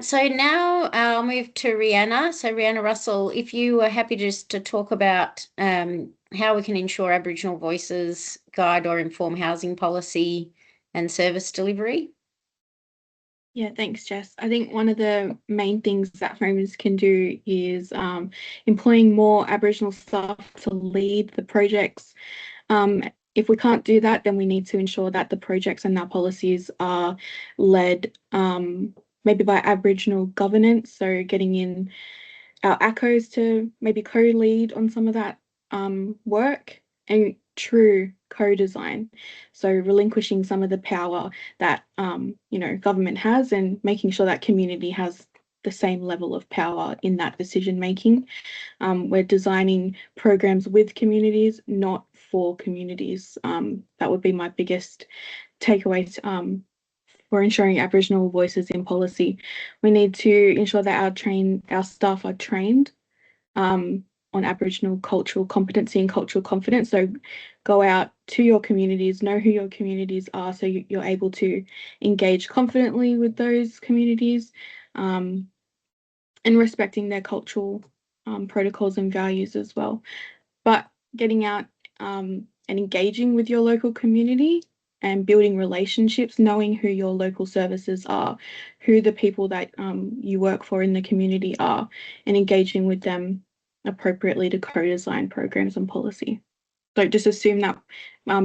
So now I'll move to Rhianna. So Rhianna Russell, if you were happy just to talk about how we can ensure Aboriginal voices guide or inform housing policy and service delivery. Yeah, thanks, Jess. I think one of the main things that homes can do is employing more Aboriginal staff to lead the projects. If we can't do that, then we need to ensure that the projects and our policies are led maybe by Aboriginal governance, so getting in our ACOs to maybe co-lead on some of that work, and true co-design, so relinquishing some of the power that government has, and making sure that community has the same level of power in that decision making. We're designing programs with communities, not for communities. That would be my biggest takeaway for ensuring Aboriginal voices in policy. We need to ensure that our staff are trained on Aboriginal cultural competency and cultural confidence. So go out to your communities, know who your communities are, so you're able to engage confidently with those communities, and respecting their cultural protocols and values as well. But getting out and engaging with your local community and building relationships, knowing who your local services are, who the people that you work for in the community are, and engaging with them appropriately to co-design programs and policy. Don't just assume that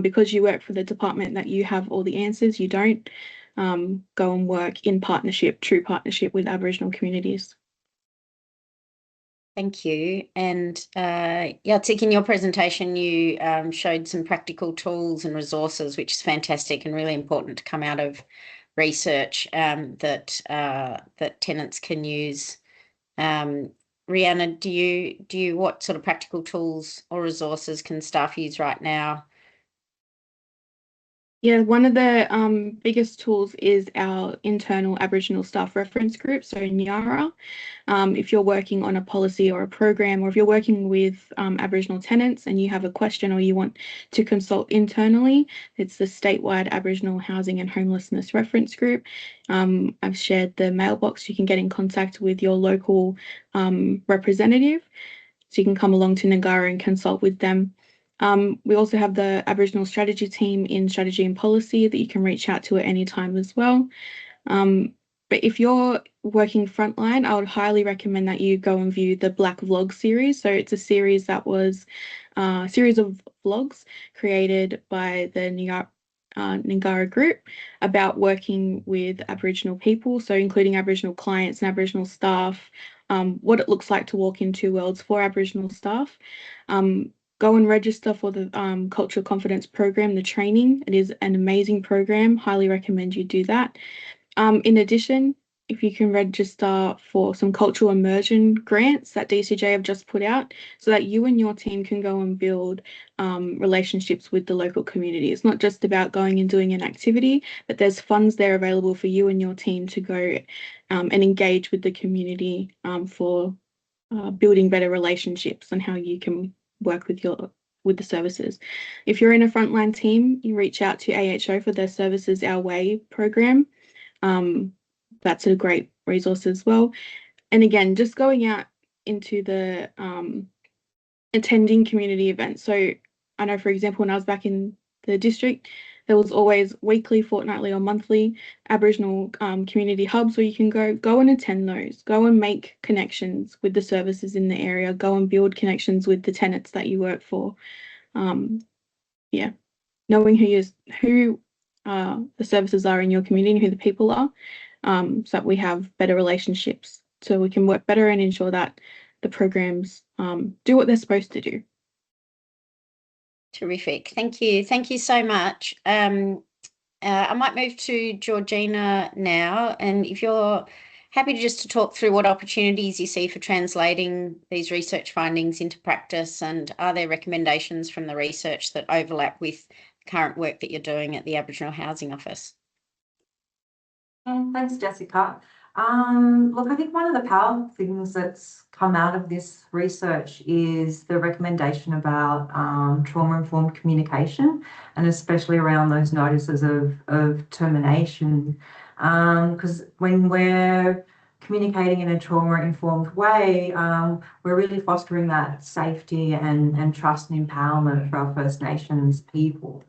because you work for the department that you have all the answers. You don't. Go and work in partnership, true partnership with Aboriginal communities. Thank you. And Jacek, in your presentation, you showed some practical tools and resources, which is fantastic and really important to come out of research that tenants can use. Rhianna, what sort of practical tools or resources can staff use right now? Yeah, one of the biggest tools is our internal Aboriginal staff reference group, so NYARA. If you're working on a policy or a program, or if you're working with Aboriginal tenants and you have a question or you want to consult internally, it's the statewide Aboriginal Housing and Homelessness Reference Group. I've shared the mailbox. You can get in contact with your local representative, so you can come along to Ngara and consult with them. We also have the Aboriginal strategy team in strategy and policy that you can reach out to at any time as well. But if you're working frontline, I would highly recommend that you go and view the Black Vlog series. So it's a series that was a series of vlogs created by the Ngara group about working with Aboriginal people, so including Aboriginal clients and Aboriginal staff, what it looks like to walk in two worlds for Aboriginal staff. Go and register for the Cultural Confidence program, the training. It is an amazing program. Highly recommend you do that. In addition, if you can register for some cultural immersion grants that DCJ have just put out, so that you and your team can go and build relationships with the local community. It's not just about going and doing an activity, but there's funds there available for you and your team to go and engage with the community for building better relationships and how you can work with the services. If you're in a frontline team, you reach out to AHO for their Services Our Way program. That's a great resource as well. And again, just going out into the attending community events. So I know, for example, when I was back in the district, there was always weekly, fortnightly or monthly Aboriginal community hubs where you can go and attend those, go and make connections with the services in the area, go and build connections with the tenants that you work for. Yeah, knowing who the services are in your community and who the people are, so that we have better relationships, so we can work better and ensure that the programs do what they're supposed to do. Terrific. Thank you. Thank you so much. I might move to Georgina now, and if you're happy to talk through what opportunities you see for translating these research findings into practice, and are there recommendations from the research that overlap with current work that you're doing at the Aboriginal Housing Office? Thanks, Jessica. Look, I think one of the powerful things that's come out of this research is the recommendation about trauma-informed communication, and especially around those notices of termination. Because when we're communicating in a trauma-informed way, we're really fostering that safety and trust and empowerment for our First Nations people.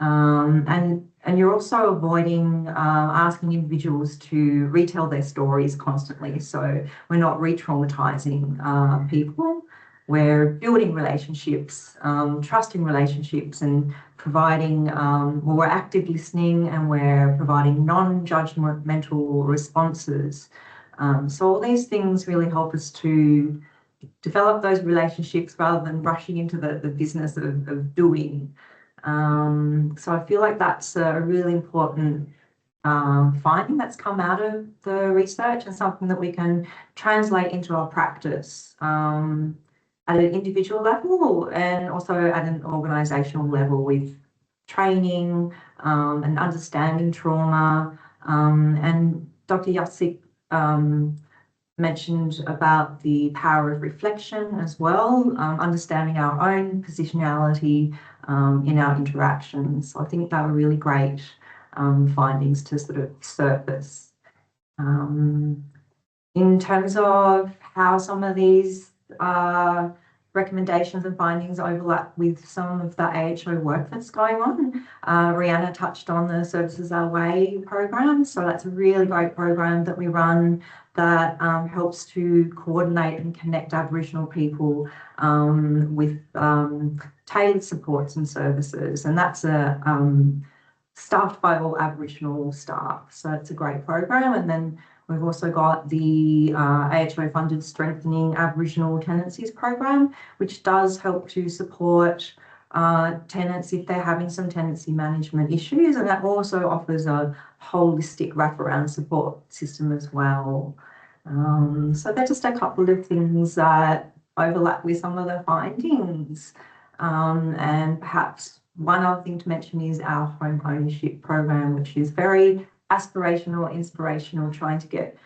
And you're also avoiding asking individuals to retell their stories constantly. So we're not re-traumatizing people. We're building relationships, trusting relationships, and providing more active listening, and we're providing non-judgmental responses. So all these things really help us to develop those relationships rather than rushing into the business of doing. So I feel like that's a really important finding that's come out of the research, and something that we can translate into our practice at an individual level and also at an organisational level, with training and understanding trauma, And Dr. Jacek mentioned about the power of reflection as well, understanding our own positionality in our interactions. So I think they were really great findings to sort of surface. In terms of how some of these recommendations and findings overlap with some of the AHO work that's going on. Rihanna touched on the Services Our Way program. So that's a really great program that we run that helps to coordinate and connect Aboriginal people with tailored supports and services. And that's staffed by all Aboriginal staff. So it's a great program. And then we've also got the AHO funded Strengthening Aboriginal Tenancies program, which does help to support tenants if they're having some tenancy management issues. And that also offers a holistic wraparound support system as well. So they're just a couple of things that overlap with some of the findings. And perhaps one other thing to mention is our home ownership program, which is very aspirational, inspirational, trying to get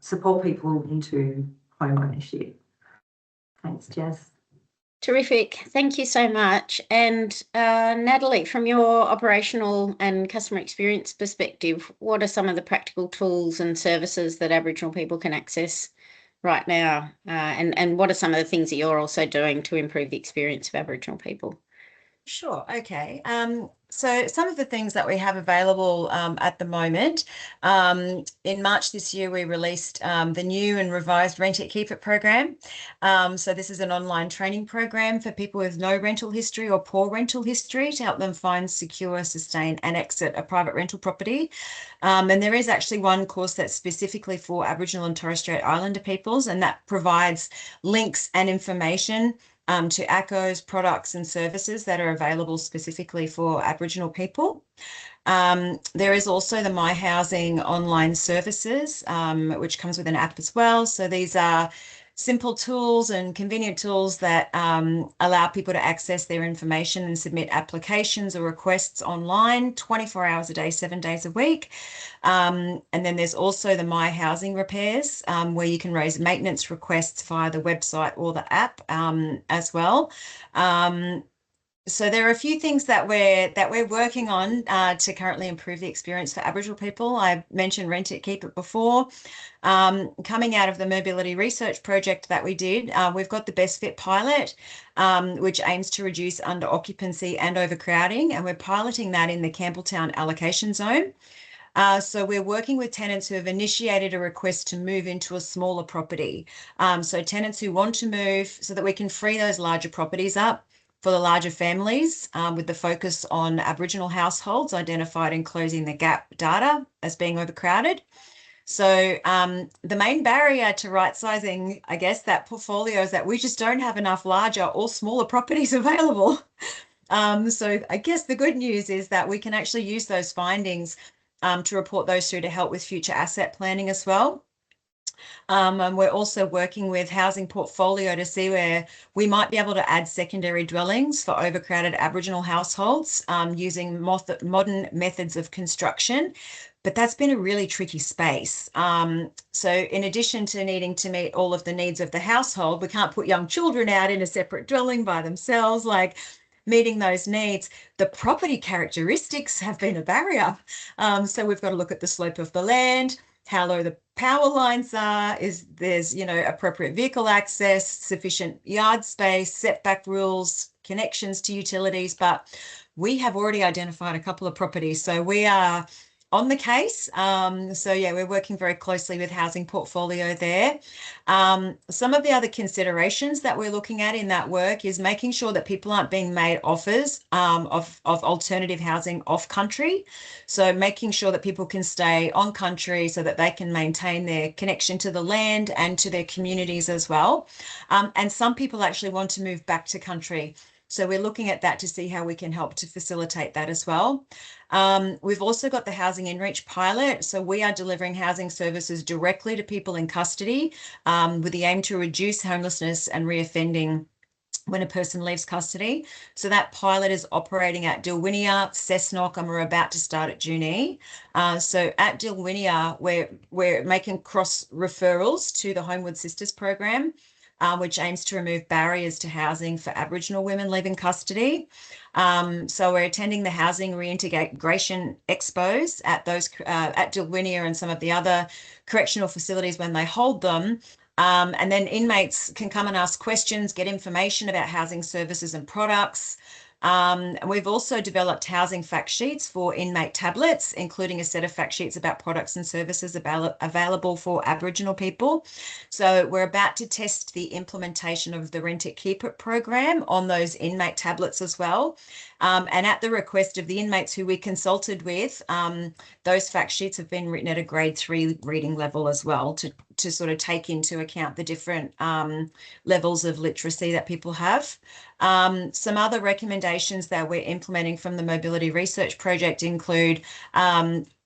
support people into home ownership. Thanks, Jess. Terrific. Thank you so much. And Natalie, from your operational and customer experience perspective, what are some of the practical tools and services that Aboriginal people can access right now? And what are some of the things that you're also doing to improve the experience of Aboriginal people? Sure. Okay. So some of the things that we have available at the moment, in March this year, we released the new and revised Rent It, Keep It program. So this is an online training program for people with no rental history or poor rental history to help them find, secure, sustain and exit a private rental property. And there is actually one course that's specifically for Aboriginal and Torres Strait Islander peoples, and that provides links and information to ACCOs, products and services that are available specifically for Aboriginal people. There is also the My Housing online services, which comes with an app as well. So these are simple tools and convenient tools that allow people to access their information and submit applications or requests online 24 hours a day, 7 days a week. And then there's also the My Housing repairs, where you can raise maintenance requests via the website or the app as well. So there are a few things that we're working on to currently improve the experience for Aboriginal people. I mentioned Rent It, Keep It before. Coming out of the mobility research project that we did, we've got the Best Fit pilot, which aims to reduce under occupancy and overcrowding, and we're piloting that in the Campbelltown allocation zone. So we're working with tenants who have initiated a request to move into a smaller property. So tenants who want to move so that we can free those larger properties up for the larger families, with the focus on Aboriginal households identified in closing the gap data as being overcrowded. So the main barrier to right-sizing, I guess, that portfolio is that we just don't have enough larger or smaller properties available. So I guess the good news is that we can actually use those findings to report those through to help with future asset planning as well. And we're also working with Housing Portfolio to see where we might be able to add secondary dwellings for overcrowded Aboriginal households using modern methods of construction. But that's been a really tricky space. So in addition to needing to meet all of the needs of the household, we can't put young children out in a separate dwelling by themselves. Like, meeting those needs, the property characteristics have been a barrier. So we've got to look at the slope of the land, how low the power lines are, is there's, appropriate vehicle access, sufficient yard space, setback rules, connections to utilities. But we have already identified a couple of properties. So we are on the case. So yeah, we're working very closely with Housing Portfolio there. Some of the other considerations that we're looking at in that work is making sure that people aren't being made offers of alternative housing off country. So making sure that people can stay on country so that they can maintain their connection to the land and to their communities as well. And some people actually want to move back to country. So we're looking at that to see how we can help to facilitate that as well. We've also got the Housing InReach pilot. So we are delivering housing services directly to people in custody with the aim to reduce homelessness and reoffending when a person leaves custody. So that pilot is operating at Dilwinia, Cessnock, and we're about to start at Junee. So at Dilwinia, we're making cross referrals to the Homewood Sisters program, which aims to remove barriers to housing for Aboriginal women leaving custody. So we're attending the Housing Reintegration Expos at Dilwinia and some of the other correctional facilities when they hold them. And then inmates can come and ask questions, get information about housing services and products. And we've also developed housing fact sheets for inmate tablets, including a set of fact sheets about products and services available for Aboriginal people. So we're about to test the implementation of the Rent It Keep It program on those inmate tablets as well. And at the request of the inmates who we consulted with, those fact sheets have been written at a grade 3 reading level as well to sort of take into account the different levels of literacy that people have. Some other recommendations that we're implementing from the Mobility Research Project include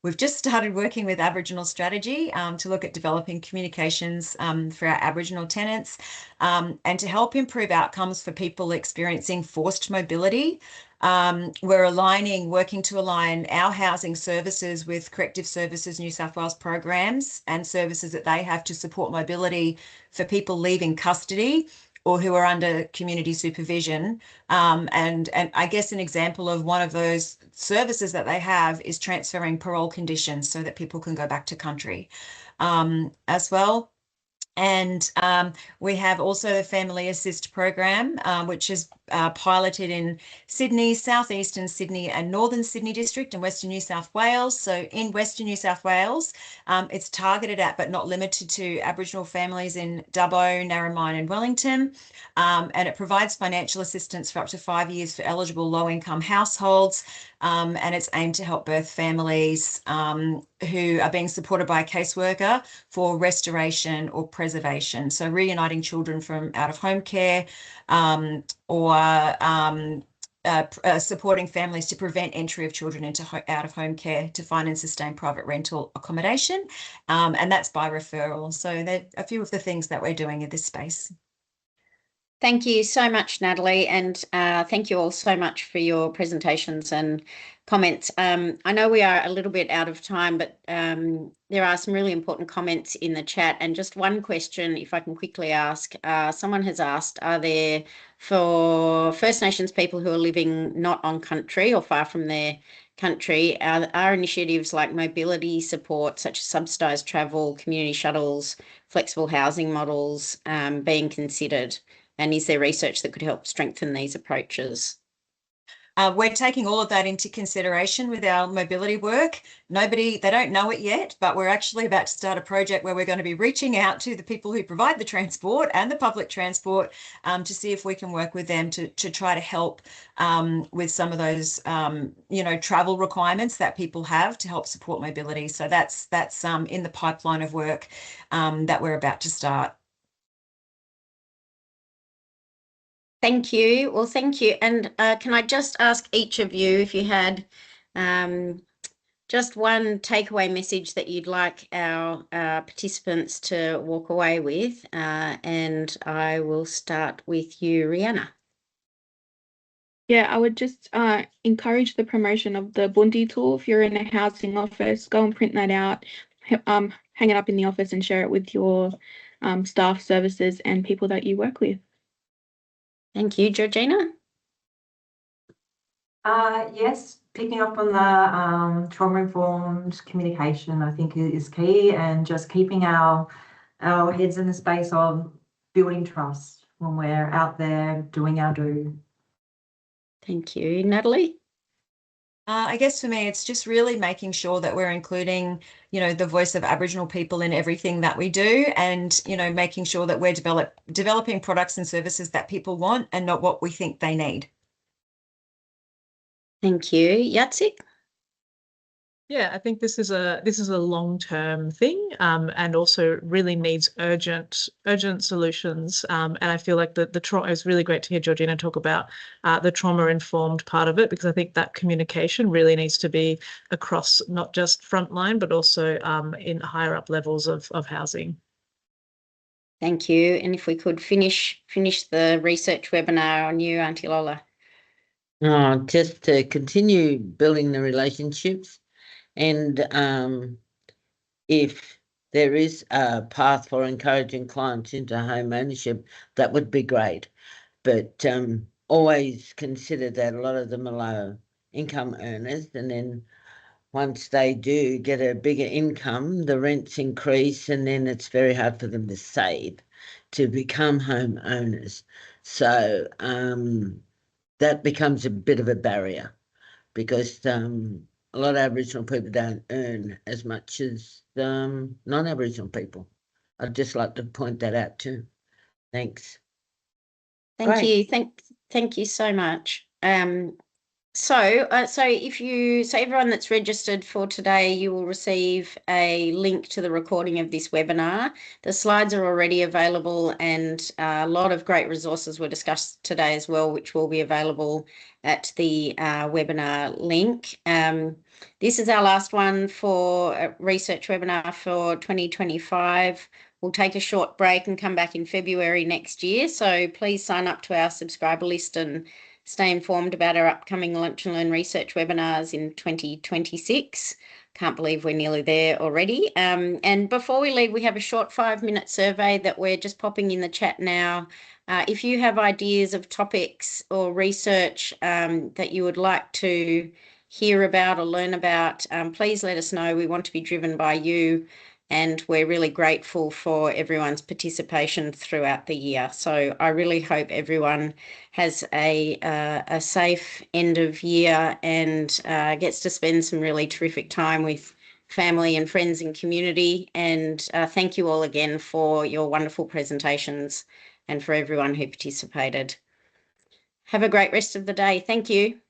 we've just started working with Aboriginal Strategy to look at developing communications for our Aboriginal tenants and to help improve outcomes for people experiencing forced mobility. We're working to align our housing services with Corrective Services New South Wales programs and services that they have to support mobility for people leaving custody or who are under community supervision. And I guess an example of one of those services that they have is transferring parole conditions so that people can go back to country as well. And we have also the Family Assist program, which is piloted in Sydney, southeastern Sydney and northern Sydney district and Western New South Wales. So in Western New South Wales, it's targeted at but not limited to Aboriginal families in Dubbo, Narromine and Wellington. And it provides financial assistance for up to 5 years for eligible low-income households. And it's aimed to help birth families who are being supported by a caseworker for restoration or preservation. So reuniting children from out-of-home care or supporting families to prevent entry of children into out-of-home care to find and sustain private rental accommodation. And that's by referral. So they're a few of the things that we're doing in this space. Thank you so much, Natalie, and thank you all so much for your presentations and comments. I know we are a little bit out of time, but there are some really important comments in the chat. And just one question, if I can quickly ask, someone has asked, are there, for First Nations people who are living not on country or far from their country, are initiatives like mobility support, such as subsidised travel, community shuttles, flexible housing models being considered? And is there research that could help strengthen these approaches? We're taking all of that into consideration with our mobility work. They don't know it yet, but we're actually about to start a project where we're going to be reaching out to the people who provide the transport and the public transport to see if we can work with them to try to help with some of those, travel requirements that people have to help support mobility. So that's in the pipeline of work that we're about to start. Thank you. Well, thank you. And can I just ask each of you if you had just one takeaway message that you'd like our participants to walk away with? And I will start with you, Rihanna. Yeah, I would just encourage the promotion of the Bundi tool. If you're in a housing office, go and print that out, hang it up in the office and share it with your staff, services and people that you work with. Thank you, Georgina. Yes, picking up on the trauma-informed communication, I think is key, and just keeping our heads in the space of building trust when we're out there doing our do. Thank you, Natalie. I guess for me, it's just really making sure that we're including, the voice of Aboriginal people in everything that we do, and, making sure that we're developing products and services that people want and not what we think they need. Thank you, Jacek. Yeah, I think this is a long-term thing, and also really needs urgent solutions. And I feel like the trauma, it was really great to hear Georgina talk about the trauma-informed part of it, because I think that communication really needs to be across not just frontline, but also in higher up levels of housing. Thank you. And if we could finish the research webinar on you, Auntie Lola. Just to continue building the relationships, and if there is a path for encouraging clients into home ownership, that would be great. But always consider that a lot of them are low income earners, and then once they do get a bigger income, the rents increase, and then it's very hard for them to save to become home owners. So that becomes a bit of a barrier, because a lot of Aboriginal people don't earn as much as non-Aboriginal people. I'd just like to point that out too. Thanks. Thank Great. you. Thank you so much. So everyone that's registered for today, you will receive a link to the recording of this webinar. The slides are already available, and a lot of great resources were discussed today as well, which will be available at the webinar link. This is our last one for a research webinar for 2025. We'll take a short break and come back in February next year. So please sign up to our subscriber list and stay informed about our upcoming Lunch and Learn research webinars in 2026. Can't believe we're nearly there already. And before we leave, we have a short 5-minute survey that we're just popping in the chat now. If you have ideas of topics or research that you would like to hear about or learn about, please let us know. We want to be driven by you, and we're really grateful for everyone's participation throughout the year. So I really hope everyone has a safe end of year and gets to spend some really terrific time with family and friends and community. And thank you all again for your wonderful presentations and for everyone who participated. Have a great rest of the day. Thank you.